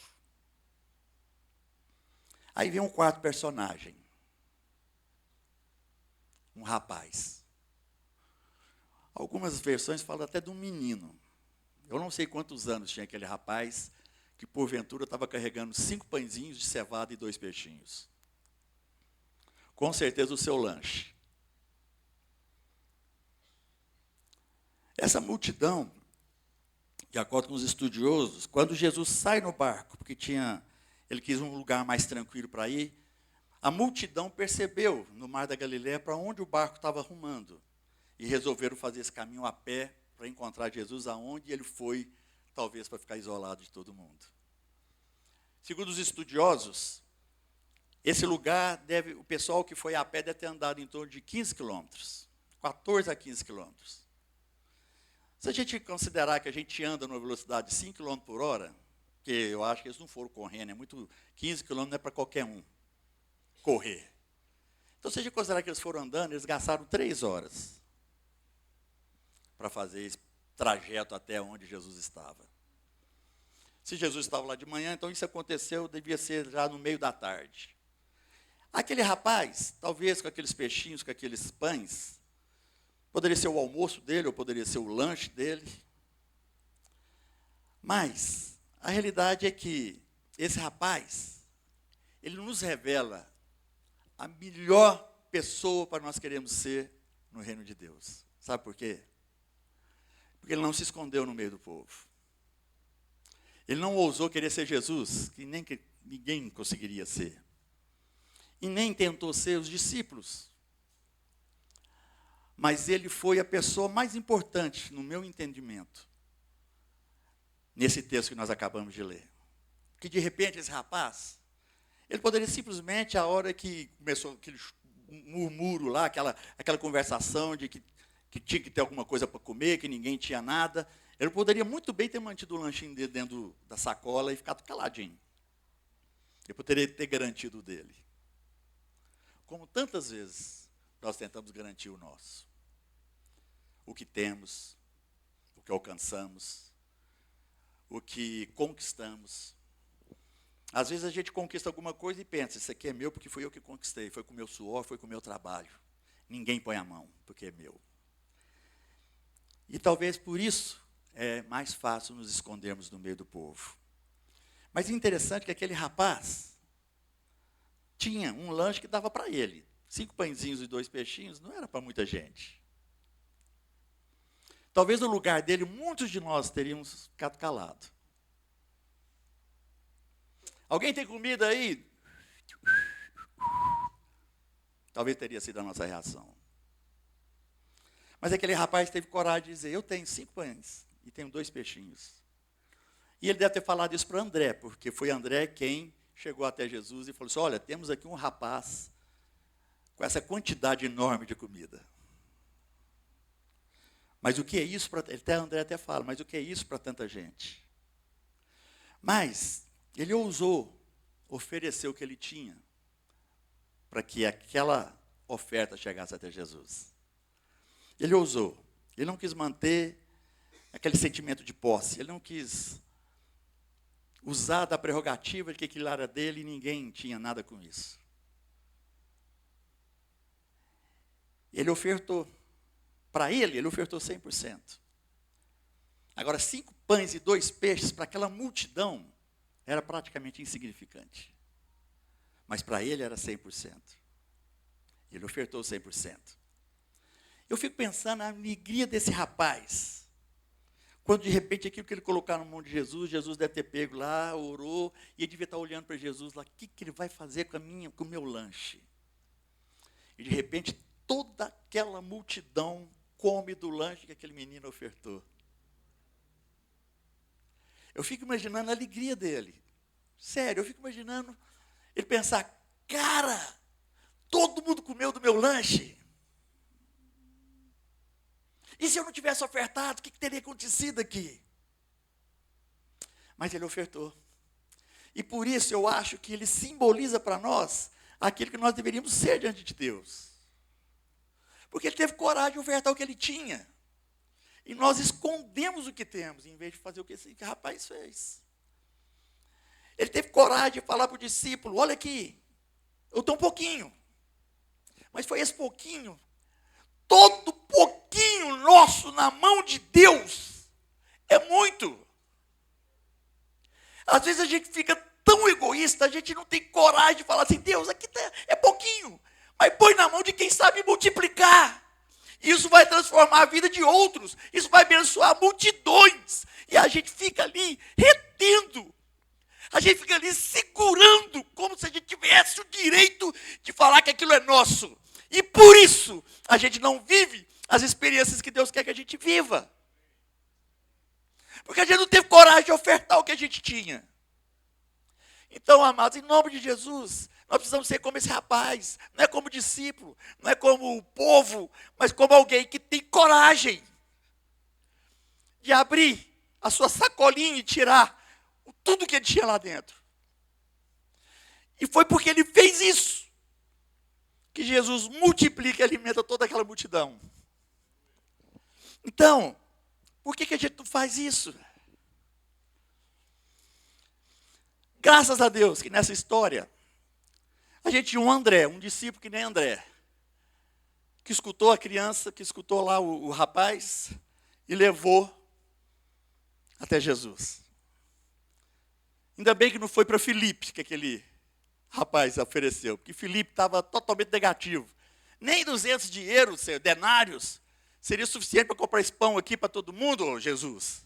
Aí vem um quarto personagem. Um rapaz. Algumas versões falam até de um menino. Eu não sei quantos anos tinha aquele rapaz que, porventura, estava carregando 5 pãezinhos de cevada e 2 peixinhos. Com certeza o seu lanche. Essa multidão, de acordo com os estudiosos, quando Jesus sai no barco, porque ele quis um lugar mais tranquilo para ir, a multidão percebeu no Mar da Galileia para onde o barco estava rumando. E resolveram fazer esse caminho a pé para encontrar Jesus aonde ele foi, talvez para ficar isolado de todo mundo. Segundo os estudiosos, esse lugar o pessoal que foi a pé deve ter andado em torno de 15 quilômetros, 14 a 15 quilômetros. Se a gente considerar que a gente anda numa velocidade de 5 km por hora, porque eu acho que eles não foram correndo, 15 km não é para qualquer um correr. Então, se a gente considerar que eles foram andando, eles gastaram 3 horas para fazer esse trajeto até onde Jesus estava. Se Jesus estava lá de manhã, então isso aconteceu, devia ser já no meio da tarde. Aquele rapaz, talvez com aqueles peixinhos, com aqueles pães, poderia ser o almoço dele, ou poderia ser o lanche dele. Mas a realidade é que esse rapaz, ele nos revela a melhor pessoa para nós queremos ser no reino de Deus. Sabe por quê? Porque ele não se escondeu no meio do povo. Ele não ousou querer ser Jesus, que ninguém conseguiria ser. E nem tentou ser os discípulos. Mas ele foi a pessoa mais importante, no meu entendimento, nesse texto que nós acabamos de ler. Que de repente esse rapaz, ele poderia simplesmente, a hora que começou aquele murmúrio lá, aquela conversação de que tinha que ter alguma coisa para comer, que ninguém tinha nada, ele poderia muito bem ter mantido o lanchinho dele dentro da sacola e ficado caladinho. Ele poderia ter garantido o dele. Como tantas vezes nós tentamos garantir o nosso. O que temos, o que alcançamos, o que conquistamos. Às vezes a gente conquista alguma coisa e pensa, isso aqui é meu porque fui eu que conquistei, foi com o meu suor, foi com o meu trabalho. Ninguém põe a mão, porque é meu. E talvez por isso é mais fácil nos escondermos no meio do povo. Mas é interessante que aquele rapaz tinha um lanche que dava para ele. 5 pãezinhos e 2 peixinhos não era para muita gente. Talvez no lugar dele, muitos de nós teríamos ficado calados. Alguém tem comida aí? Talvez teria sido a nossa reação. Mas aquele rapaz teve coragem de dizer, eu tenho 5 pães e tenho 2 peixinhos. E ele deve ter falado isso para André, porque foi André quem chegou até Jesus e falou assim, olha, temos aqui um rapaz com essa quantidade enorme de comida. Mas o que é isso para... André até fala, mas o que é isso para tanta gente? Mas ele ousou oferecer o que ele tinha para que aquela oferta chegasse até Jesus. Ele ousou. Ele não quis manter aquele sentimento de posse. Ele não quis usar da prerrogativa de que aquilo era dele e ninguém tinha nada com isso. Ele ofertou. Para ele ofertou 100%. Agora, 5 pães e 2 peixes para aquela multidão era praticamente insignificante. Mas para ele era 100%. Ele ofertou 100%. Eu fico pensando na alegria desse rapaz. Quando de repente aquilo que ele colocar no mão de Jesus, Jesus deve ter pego lá, orou, e ele devia estar olhando para Jesus lá, o que ele vai fazer com o meu lanche? E de repente toda aquela multidão come do lanche que aquele menino ofertou. Eu fico imaginando a alegria dele. Sério, eu fico imaginando ele pensar, cara, todo mundo comeu do meu lanche. E se eu não tivesse ofertado, o que teria acontecido aqui? Mas ele ofertou. E por isso eu acho que ele simboliza para nós aquilo que nós deveríamos ser diante de Deus. Porque ele teve coragem de ofertar o que ele tinha. E nós escondemos o que temos, em vez de fazer o que esse rapaz fez. Ele teve coragem de falar para o discípulo, olha aqui, eu estou um pouquinho. Mas foi esse pouquinho, todo pouquinho nosso na mão de Deus é muito. Às vezes a gente fica tão egoísta, a gente não tem coragem de falar assim, Deus, aqui é pouquinho, mas põe na mão de quem sabe multiplicar. Isso vai transformar a vida de outros, isso vai abençoar multidões. E a gente fica ali retendo, a gente fica ali segurando, como se a gente tivesse o direito de falar que aquilo é nosso. E por isso, a gente não vive as experiências que Deus quer que a gente viva. Porque a gente não teve coragem de ofertar o que a gente tinha. Então, amados, em nome de Jesus, nós precisamos ser como esse rapaz. Não é como discípulo, não é como o povo, mas como alguém que tem coragem de abrir a sua sacolinha e tirar tudo que ele tinha lá dentro. E foi porque ele fez isso que Jesus multiplica e alimenta toda aquela multidão. Então, por que a gente não faz isso? Graças a Deus que nessa história, a gente tinha um André, um discípulo que nem André, que escutou a criança, que escutou lá o rapaz e levou até Jesus. Ainda bem que não foi para Filipe que aquele rapaz ofereceu, porque Filipe estava totalmente negativo. Nem 200 dinheiros, denários, Seria suficiente para comprar esse pão aqui para todo mundo, ô Jesus?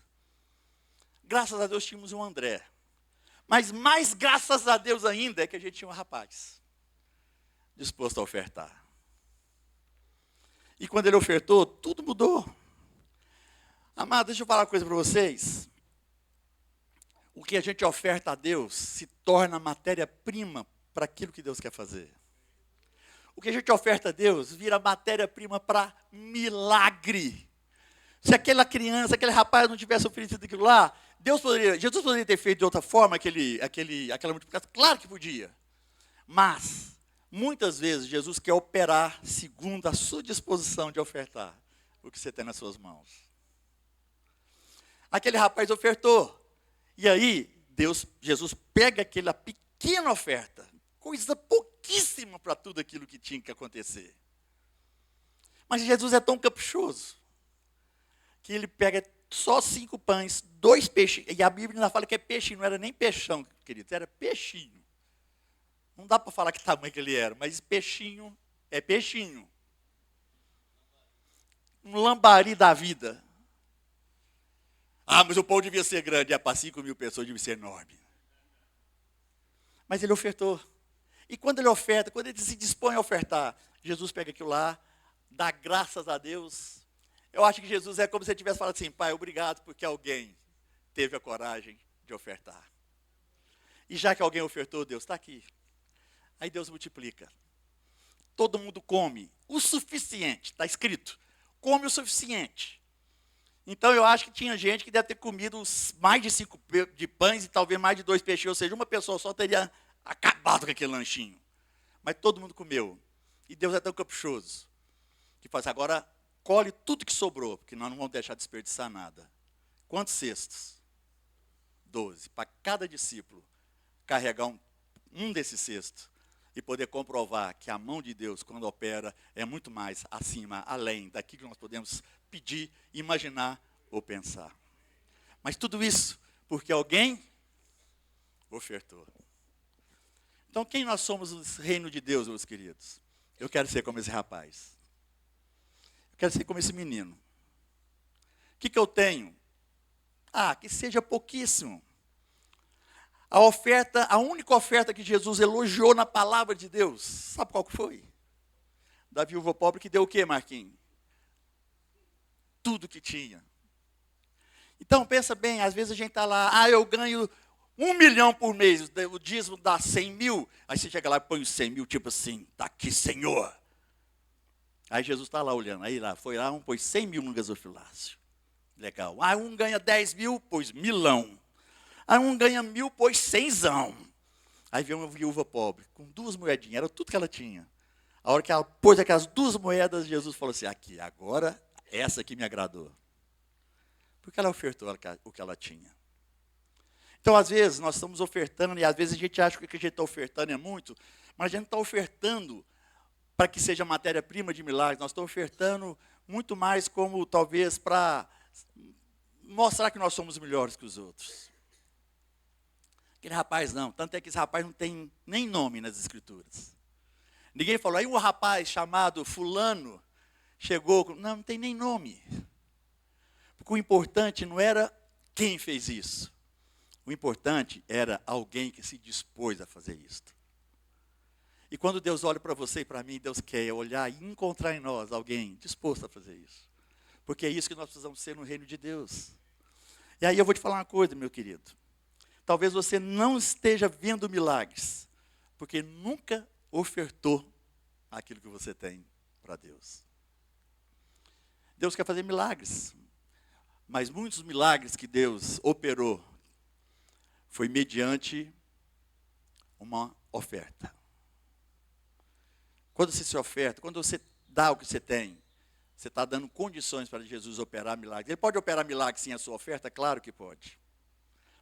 Graças a Deus tínhamos um André. Mas mais graças a Deus ainda é que a gente tinha um rapaz disposto a ofertar. E quando ele ofertou, tudo mudou. Amado, deixa eu falar uma coisa para vocês. O que a gente oferta a Deus se torna matéria-prima para aquilo que Deus quer fazer. O que a gente oferta a Deus vira matéria-prima para milagre. Se aquela criança, aquele rapaz não tivesse oferecido aquilo lá, Jesus poderia ter feito de outra forma aquela multiplicação? Claro que podia. Mas, muitas vezes, Jesus quer operar segundo a sua disposição de ofertar o que você tem nas suas mãos. Aquele rapaz ofertou. E aí, Jesus pega aquela pequena oferta, coisa pouquíssima para tudo aquilo que tinha que acontecer. Mas Jesus é tão caprichoso, que ele pega só 5 pães, 2 peixes, e a Bíblia ainda fala que é peixinho, não era nem peixão, querido, era peixinho. Não dá para falar que tamanho que ele era, mas peixinho é peixinho. Um lambari da vida. Ah, mas o pão devia ser grande, para 5.000 pessoas devia ser enorme. Mas ele ofertou. E quando ele oferta, quando ele se dispõe a ofertar, Jesus pega aquilo lá, dá graças a Deus. Eu acho que Jesus é como se ele tivesse falado assim, Pai, obrigado porque alguém teve a coragem de ofertar. E já que alguém ofertou, Deus está aqui. Aí Deus multiplica. Todo mundo come o suficiente, está escrito. Come o suficiente. Então eu acho que tinha gente que deve ter comido mais de 5 de pães e talvez mais de 2 peixes, ou seja, uma pessoa só teria acabado com aquele lanchinho. Mas todo mundo comeu. E Deus é tão caprichoso que faz agora, colhe tudo que sobrou, porque nós não vamos deixar de desperdiçar nada. Quantos cestos? 12. Para cada discípulo carregar um desses cestos e poder comprovar que a mão de Deus, quando opera, é muito mais acima, além daquilo que nós podemos pedir, imaginar ou pensar. Mas tudo isso porque alguém ofertou. Então, quem nós somos no reino de Deus, meus queridos? Eu quero ser como esse rapaz. Eu quero ser como esse menino. O que eu tenho? Que seja pouquíssimo. A única oferta que Jesus elogiou na palavra de Deus, sabe qual que foi? Da viúva pobre que deu o quê, Marquinhos? Tudo que tinha. Então, pensa bem, às vezes a gente está lá, eu ganho 1 milhão por mês, o dízimo dá 100 mil, aí você chega lá e põe os 100 mil, tipo assim, está aqui, Senhor. Aí Jesus está lá olhando, foi lá, pôs 100 mil no gasofilácio. Legal. Um ganha 10 mil, pôs 1.000. Aí um ganha 1.000, pôs 100zão. Aí veio uma viúva pobre, com 2 moedinhas, era tudo que ela tinha. A hora que ela pôs aquelas 2 moedas, Jesus falou assim, aqui, agora, essa aqui me agradou. Porque ela ofertou o que ela tinha. Então, às vezes, nós estamos ofertando, e às vezes a gente acha que o que a gente está ofertando é muito, mas a gente está ofertando para que seja matéria-prima de milagres, nós estamos ofertando muito mais como, talvez, para mostrar que nós somos melhores que os outros. Aquele rapaz não, tanto é que esse rapaz não tem nem nome nas escrituras. Ninguém falou, aí um rapaz chamado fulano chegou, não tem nem nome. Porque o importante não era quem fez isso. O importante era alguém que se dispôs a fazer isso. E quando Deus olha para você e para mim, Deus quer olhar e encontrar em nós alguém disposto a fazer isso. Porque é isso que nós precisamos ser no reino de Deus. E aí eu vou te falar uma coisa, meu querido. Talvez você não esteja vendo milagres, porque nunca ofertou aquilo que você tem para Deus. Deus quer fazer milagres, mas muitos milagres que Deus operou foi mediante uma oferta. Quando você se oferta, quando você dá o que você tem, você está dando condições para Jesus operar milagres. Ele pode operar milagres sem a sua oferta? Claro que pode.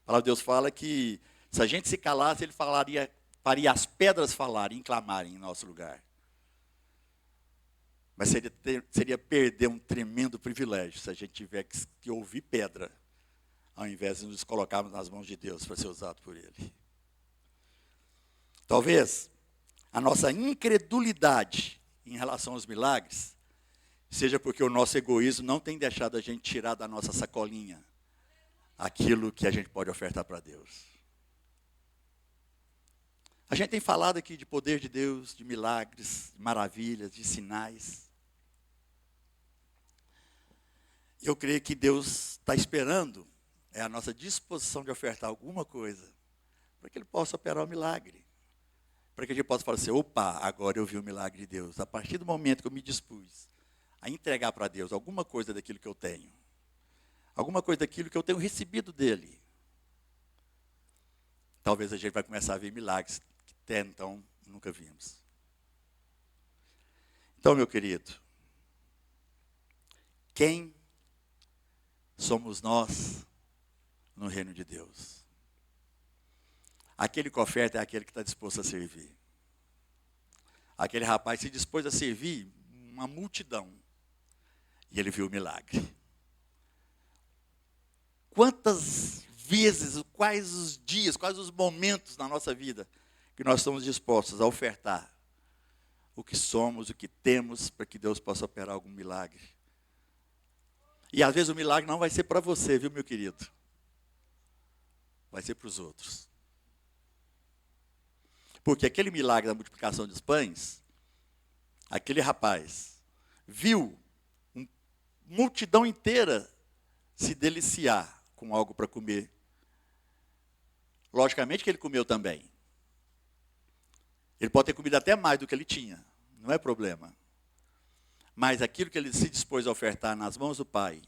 A palavra de Deus fala que se a gente se calasse, ele faria as pedras falarem e clamarem em nosso lugar. Mas seria perder um tremendo privilégio se a gente tiver que ouvir pedra, ao invés de nos colocarmos nas mãos de Deus para ser usado por Ele. Talvez a nossa incredulidade em relação aos milagres seja porque o nosso egoísmo não tem deixado a gente tirar da nossa sacolinha aquilo que a gente pode ofertar para Deus. A gente tem falado aqui de poder de Deus, de milagres, de maravilhas, de sinais. Eu creio que Deus está esperando a nossa disposição de ofertar alguma coisa, para que Ele possa operar o milagre. Para que a gente possa falar assim, opa, agora eu vi o milagre de Deus. A partir do momento que eu me dispus a entregar para Deus alguma coisa daquilo que eu tenho, alguma coisa daquilo que eu tenho recebido dEle, talvez a gente vai começar a ver milagres que até então nunca vimos. Então, meu querido, quem somos nós no reino de Deus? Aquele que oferta é aquele que está disposto a servir. Aquele rapaz se dispôs a servir uma multidão. E ele viu o milagre. Quantas vezes, quais os dias, quais os momentos na nossa vida que nós estamos dispostos a ofertar o que somos, o que temos, para que Deus possa operar algum milagre. E às vezes o milagre não vai ser para você, viu, meu querido? Vai ser para os outros. Porque aquele milagre da multiplicação dos pães, aquele rapaz viu uma multidão inteira se deliciar com algo para comer. Logicamente que ele comeu também. Ele pode ter comido até mais do que ele tinha, não é problema. Mas aquilo que ele se dispôs a ofertar nas mãos do Pai,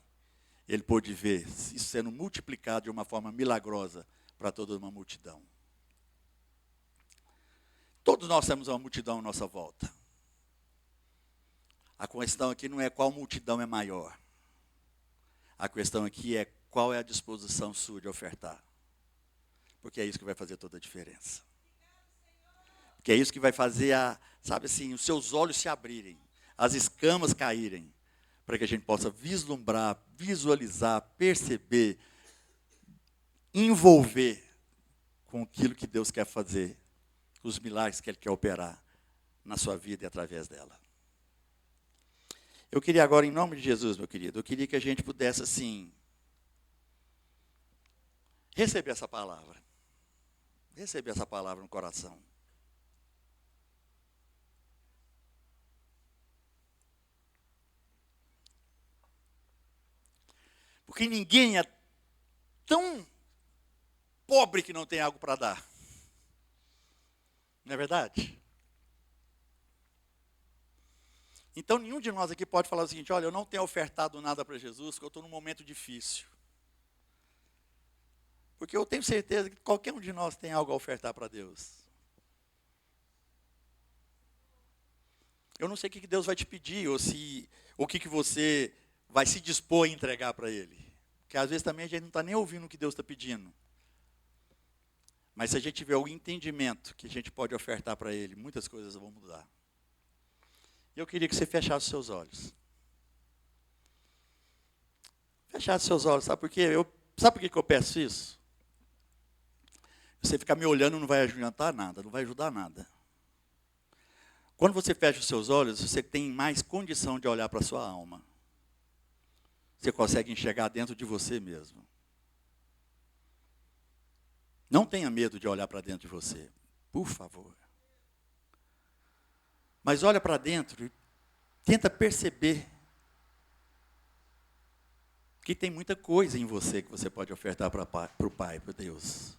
ele pôde ver isso sendo multiplicado de uma forma milagrosa para toda uma multidão. Todos nós temos uma multidão à nossa volta. A questão aqui não é qual multidão é maior. A questão aqui é qual é a disposição sua de ofertar. Porque é isso que vai fazer toda a diferença. Porque é isso que vai fazer, sabe assim, os seus olhos se abrirem, as escamas caírem, para que a gente possa vislumbrar, visualizar, perceber, envolver com aquilo que Deus quer fazer, os milagres que Ele quer operar na sua vida e através dela. Eu queria agora, em nome de Jesus, meu querido, eu queria que a gente pudesse, assim, receber essa palavra. Receber essa palavra no coração. Porque ninguém é tão pobre que não tem algo para dar. Não é verdade? Então, nenhum de nós aqui pode falar o seguinte, olha, eu não tenho ofertado nada para Jesus, porque eu estou num momento difícil. Porque eu tenho certeza que qualquer um de nós tem algo a ofertar para Deus. Eu não sei o que Deus vai te pedir, ou o que você vai se dispor a entregar para Ele. Porque às vezes também a gente não está nem ouvindo o que Deus está pedindo. Mas se a gente tiver o entendimento que a gente pode ofertar para Ele, muitas coisas vão mudar. E eu queria que você fechasse os seus olhos. Fechasse os seus olhos, sabe por quê? Sabe por que eu peço isso? Você ficar me olhando não vai adiantar nada, não vai ajudar nada. Quando você fecha os seus olhos, você tem mais condição de olhar para a sua alma. Você consegue enxergar dentro de você mesmo. Não tenha medo de olhar para dentro de você, por favor. Mas olha para dentro e tenta perceber que tem muita coisa em você que você pode ofertar para o Pai, para Deus.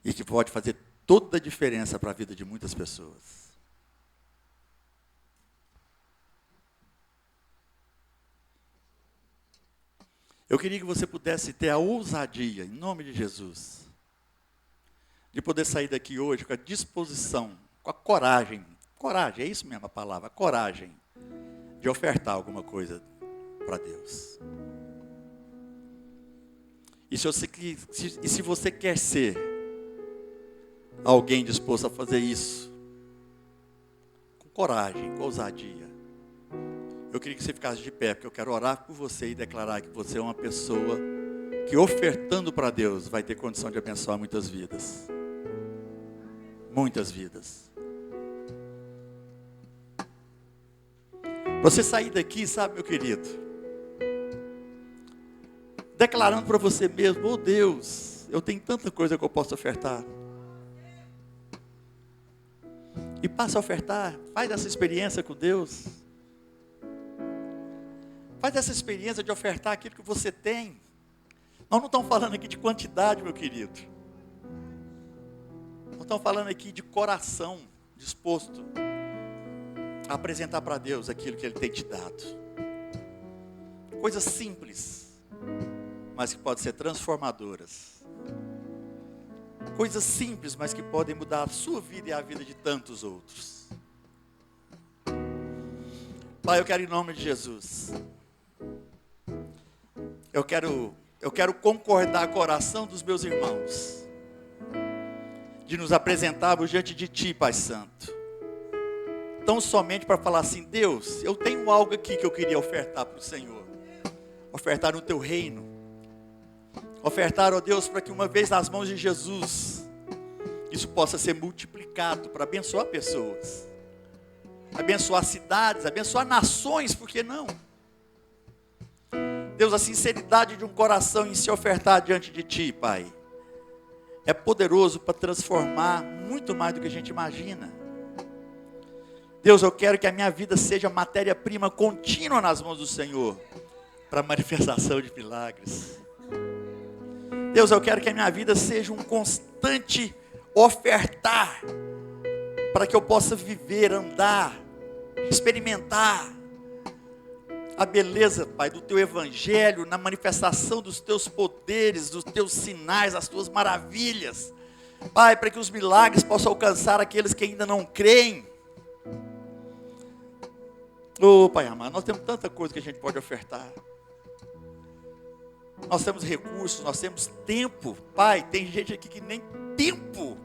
E que pode fazer toda a diferença para a vida de muitas pessoas. Eu queria que você pudesse ter a ousadia, em nome de Jesus, de poder sair daqui hoje com a disposição, com a coragem, é isso mesmo a palavra, coragem, de ofertar alguma coisa para Deus. E se você quer ser alguém disposto a fazer isso, com coragem, com ousadia, eu queria que você ficasse de pé, porque eu quero orar por você e declarar que você é uma pessoa que, ofertando para Deus, vai ter condição de abençoar muitas vidas. Muitas vidas. Você sair daqui, sabe, meu querido, declarando para você mesmo: oh Deus, eu tenho tanta coisa que eu posso ofertar. E passa a ofertar, faz essa experiência com Deus. Faz essa experiência de ofertar aquilo que você tem. Nós não estamos falando aqui de quantidade, meu querido. Nós estamos falando aqui de coração disposto a apresentar para Deus aquilo que Ele tem te dado. Coisas simples, mas que podem ser transformadoras. Coisas simples, mas que podem mudar a sua vida e a vida de tantos outros. Pai, eu quero em nome de Jesus. Eu quero concordar com a oração dos meus irmãos, de nos apresentarmos diante de Ti, Pai Santo. Tão somente para falar assim: Deus, eu tenho algo aqui que eu queria ofertar para o Senhor. Ofertar no Teu reino. Ofertar, ó Deus, para que uma vez nas mãos de Jesus, isso possa ser multiplicado para abençoar pessoas. Abençoar cidades, abençoar nações, por que não? Deus, a sinceridade de um coração em se ofertar diante de Ti, Pai, é poderoso para transformar muito mais do que a gente imagina. Deus, eu quero que a minha vida seja matéria-prima contínua nas mãos do Senhor, para a manifestação de milagres. Deus, eu quero que a minha vida seja um constante ofertar, para que eu possa viver, andar, experimentar a beleza, Pai, do Teu Evangelho, na manifestação dos Teus poderes, dos Teus sinais, das Tuas maravilhas. Pai, para que os milagres possam alcançar aqueles que ainda não creem. Oh, Pai amado, nós temos tanta coisa que a gente pode ofertar. Nós temos recursos, nós temos tempo. Pai, tem gente aqui que nem tempo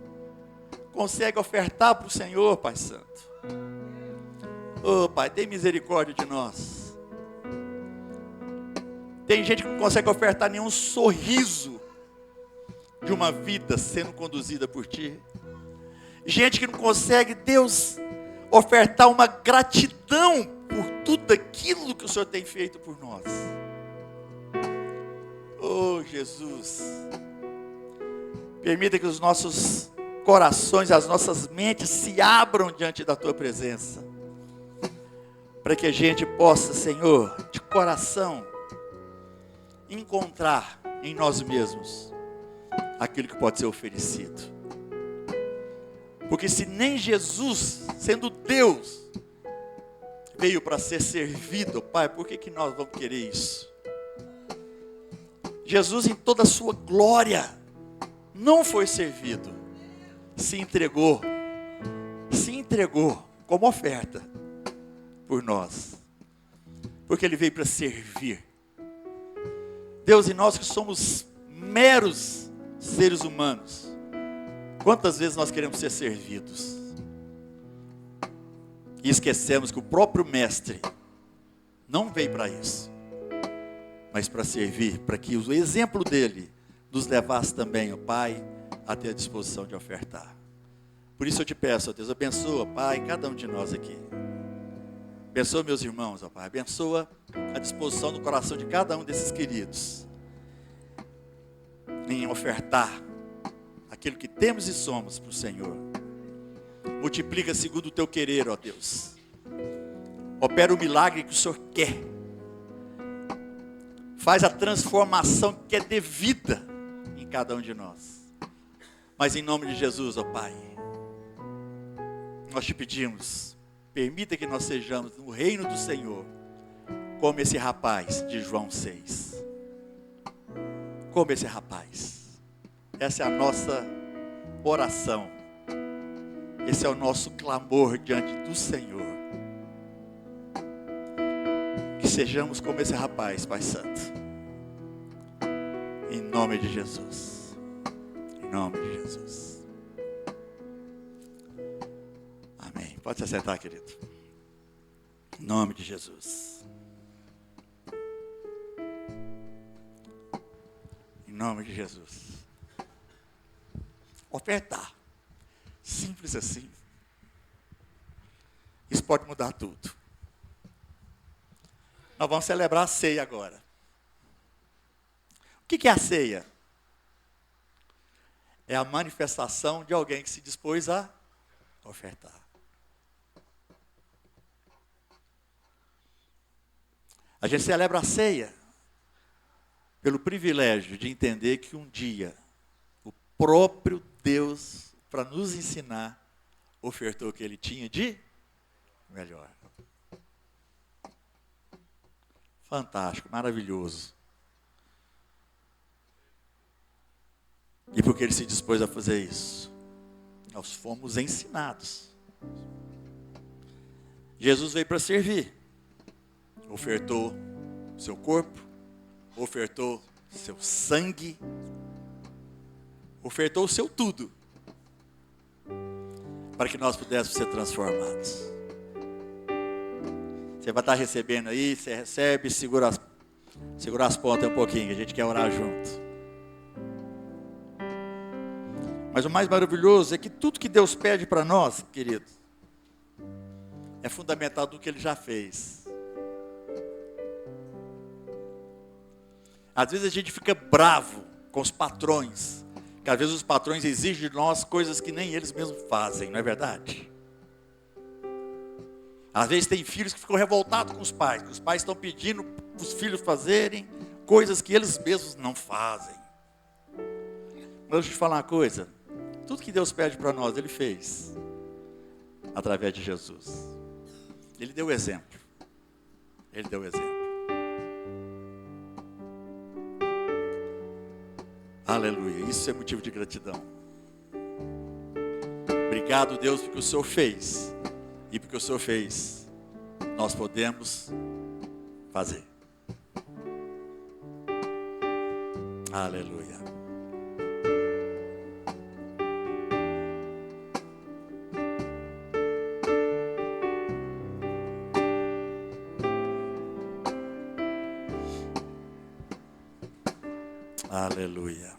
consegue ofertar para o Senhor, Pai Santo. Oh, Pai, tem misericórdia de nós. Tem gente que não consegue ofertar nenhum sorriso de uma vida sendo conduzida por Ti. Gente que não consegue, Deus, ofertar uma gratidão por tudo aquilo que o Senhor tem feito por nós. Oh, Jesus, permita que os nossos corações, as nossas mentes se abram diante da Tua presença, para que a gente possa, Senhor, de coração, encontrar em nós mesmos aquilo que pode ser oferecido. Porque se nem Jesus, sendo Deus, veio para ser servido, Pai, por que nós vamos querer isso? Jesus, em toda a sua glória, não foi servido, se entregou como oferta por nós, porque Ele veio para servir. Deus, e nós que somos meros seres humanos, quantas vezes nós queremos ser servidos e esquecemos que o próprio Mestre não veio para isso, mas para servir, para que o exemplo dele nos levasse também, ó Pai, a ter a disposição de ofertar. Por isso eu te peço, ó Deus, abençoa, Pai, cada um de nós aqui. Abençoa meus irmãos, ó Pai, abençoa a disposição do coração de cada um desses queridos em ofertar aquilo que temos e somos para o Senhor. Multiplica segundo o Teu querer, ó Deus. Opera o milagre que o Senhor quer. Faz a transformação que é devida em cada um de nós. Mas em nome de Jesus, ó Pai, nós te pedimos, permita que nós sejamos no reino do Senhor, como esse rapaz de João 6. Como esse rapaz. Essa é a nossa oração. Esse é o nosso clamor diante do Senhor. Que sejamos como esse rapaz, Pai Santo. Em nome de Jesus. Em nome de Jesus. Amém. Pode se sentar, querido. Em nome de Jesus. Em nome de Jesus. Ofertar. Simples assim. Isso pode mudar tudo. Nós vamos celebrar a ceia agora. O que é a ceia? É a manifestação de alguém que se dispôs a ofertar. A gente celebra a ceia pelo privilégio de entender que um dia o próprio Deus, para nos ensinar, ofertou o que ele tinha de melhor. Fantástico, maravilhoso. E por que ele se dispôs a fazer isso? Nós fomos ensinados. Jesus veio para servir. Ofertou seu corpo, ofertou seu sangue, ofertou o seu tudo, para que nós pudéssemos ser transformados. Você vai estar recebendo aí, você recebe, segura as pontas um pouquinho, que a gente quer orar junto. Mas o mais maravilhoso é que tudo que Deus pede para nós, querido, é fundamental do que Ele já fez. Às vezes a gente fica bravo com os patrões, que às vezes os patrões exigem de nós coisas que nem eles mesmos fazem, não é verdade? Às vezes tem filhos que ficam revoltados com os pais, que os pais estão pedindo para os filhos fazerem coisas que eles mesmos não fazem. Mas deixa eu te falar uma coisa, tudo que Deus pede para nós, Ele fez, através de Jesus. Ele deu o exemplo. Ele deu o exemplo. Aleluia, isso é motivo de gratidão. Obrigado, Deus, porque o Senhor fez. E porque o Senhor fez, nós podemos fazer. Aleluia. Aleluia.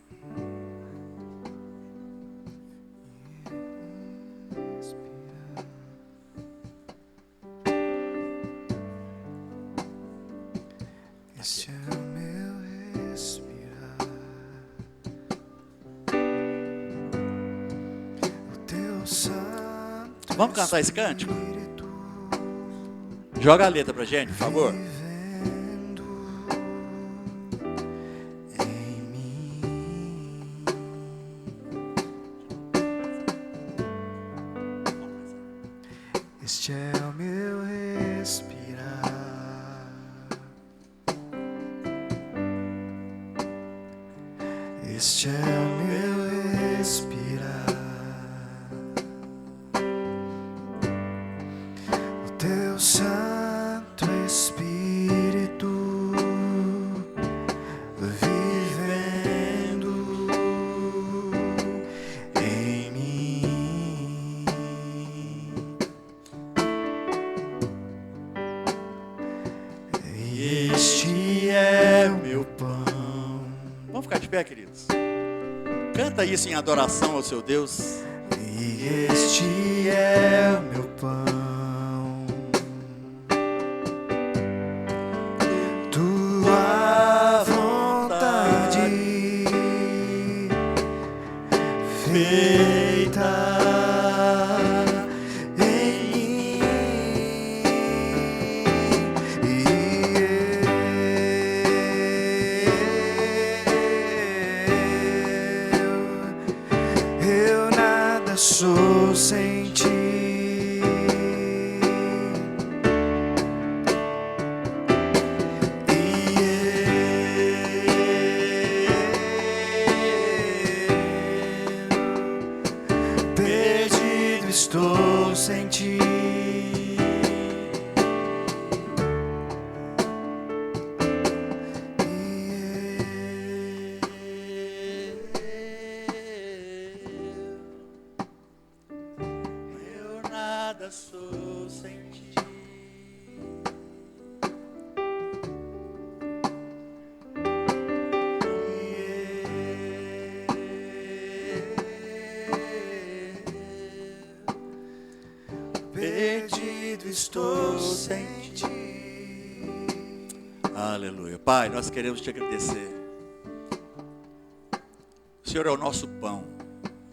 Esse é o meu respirar, o teu santo Vamos cantar esse cântico? Espírito Joga a letra pra gente, por favor. vivendo em mim. Este é o meu respirar. Este é o meu respirar, o teu Santo Espírito vivendo em mim. E este é o meu pão. Vamos ficar de pé, queridos. Canta isso em adoração ao seu Deus. E este é o meu pão, tua vontade feita em mim. Eu nada sou sem ti. Perdido estou sem ti. Eu nada sou sem ti. Perdido estou sem ti. Aleluia. Pai, nós queremos te agradecer. O Senhor é o nosso pão.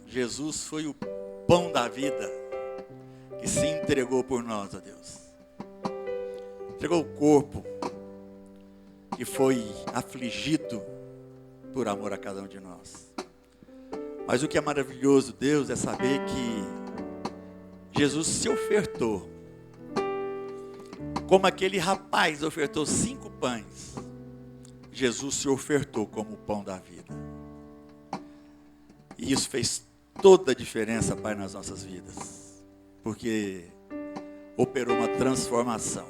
Jesus foi o pão da vida que se entregou por nós, ó Deus. Entregou o corpo que foi afligido por amor a cada um de nós. Mas o que é maravilhoso, Deus, é saber que Jesus se ofertou. Como aquele rapaz ofertou 5 pães, Jesus se ofertou como o pão da vida. E isso fez toda a diferença, Pai, nas nossas vidas. Porque operou uma transformação.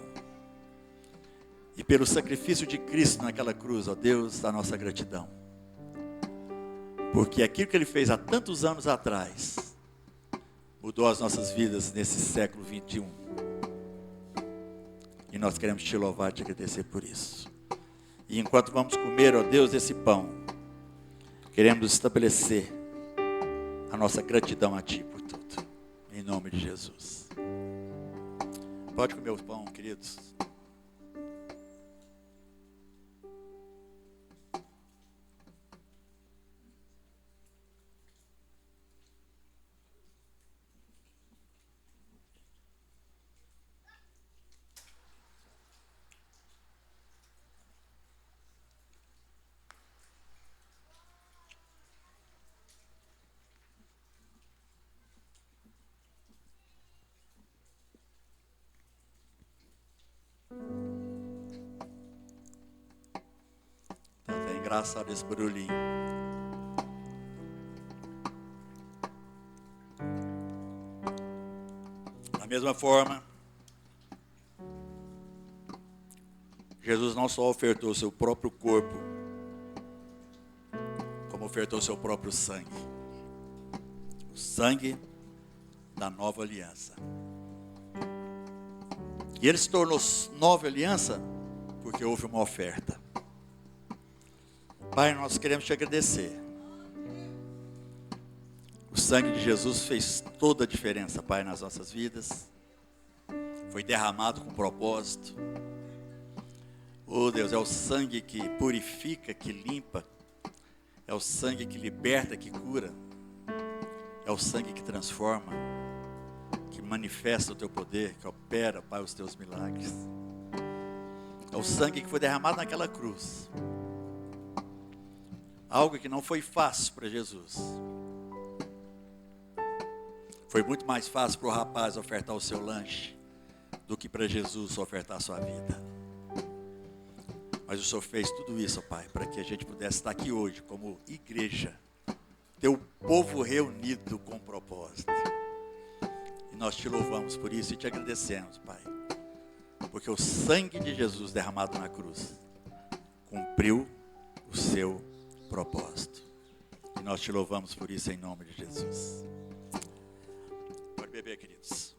E pelo sacrifício de Cristo naquela cruz, ó Deus, a nossa gratidão. Porque aquilo que Ele fez há tantos anos atrás, mudou as nossas vidas nesse século 21. E nós queremos te louvar e te agradecer por isso. E enquanto vamos comer, ó Deus, esse pão, queremos estabelecer a nossa gratidão a Ti por tudo. Em nome de Jesus. Pode comer o pão, queridos. Engraçado esse barulhinho. Da mesma forma, Jesus não só ofertou seu próprio corpo, como ofertou seu próprio sangue. O sangue da nova aliança. E ele se tornou nova aliança porque houve uma oferta. Pai, nós queremos te agradecer. O sangue de Jesus fez toda a diferença, Pai, nas nossas vidas. Foi derramado com propósito. Oh Deus, é o sangue que purifica, que limpa. É o sangue que liberta, que cura. É o sangue que transforma, que manifesta o teu poder, que opera, Pai, os teus milagres. É o sangue que foi derramado naquela cruz. Algo que não foi fácil para Jesus. Foi muito mais fácil para o rapaz ofertar o seu lanche do que para Jesus ofertar a sua vida. Mas o Senhor fez tudo isso, Pai, para que a gente pudesse estar aqui hoje como igreja, teu povo reunido com propósito. E nós te louvamos por isso e te agradecemos, Pai, porque o sangue de Jesus derramado na cruz cumpriu o seu propósito. E nós te louvamos por isso em nome de Jesus. Pode beber, queridos.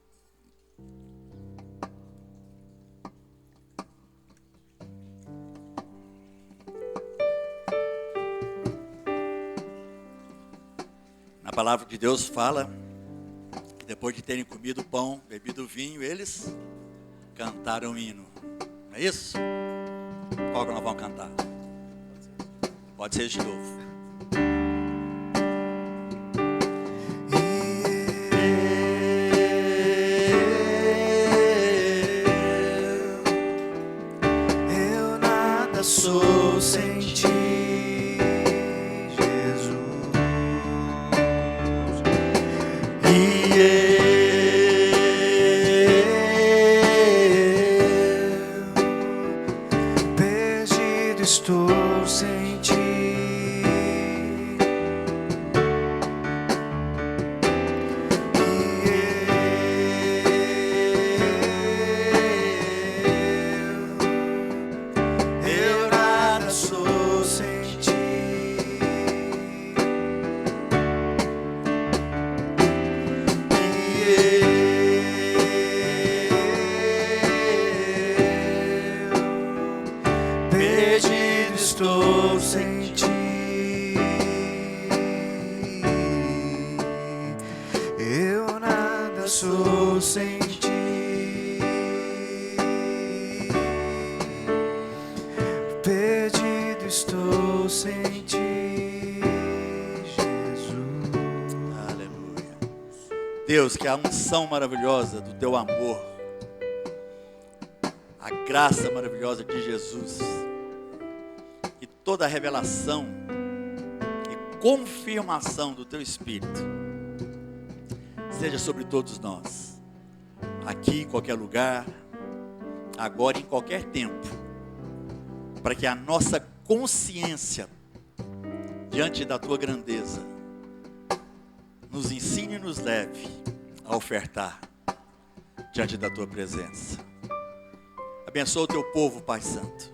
A palavra de Deus fala que depois de terem comido o pão, bebido o vinho, eles cantaram um hino. Não é isso? Qual que nós vamos cantar? Pode ser de novo. Eu nada sou sem ti, Jesus. Perdido estou sem ti, Deus, que a unção maravilhosa do teu amor, a graça maravilhosa de Jesus e toda a revelação e confirmação do teu Espírito seja sobre todos nós, aqui em qualquer lugar, agora em qualquer tempo, para que a nossa consciência diante da tua grandeza nos ensine e nos leve a ofertar diante da tua presença. Abençoa o teu povo, Pai Santo,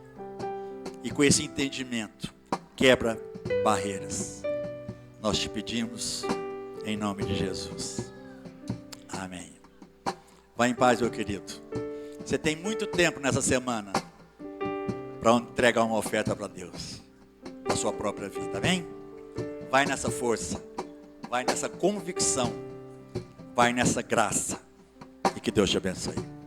e com esse entendimento quebra barreiras. Nós te pedimos em nome de Jesus. Amém. Vá em paz, meu querido. Você tem muito tempo nessa semana para entregar uma oferta para Deus, na sua própria vida, amém? Vai nessa força, vai nessa convicção, vai nessa graça, e que Deus te abençoe.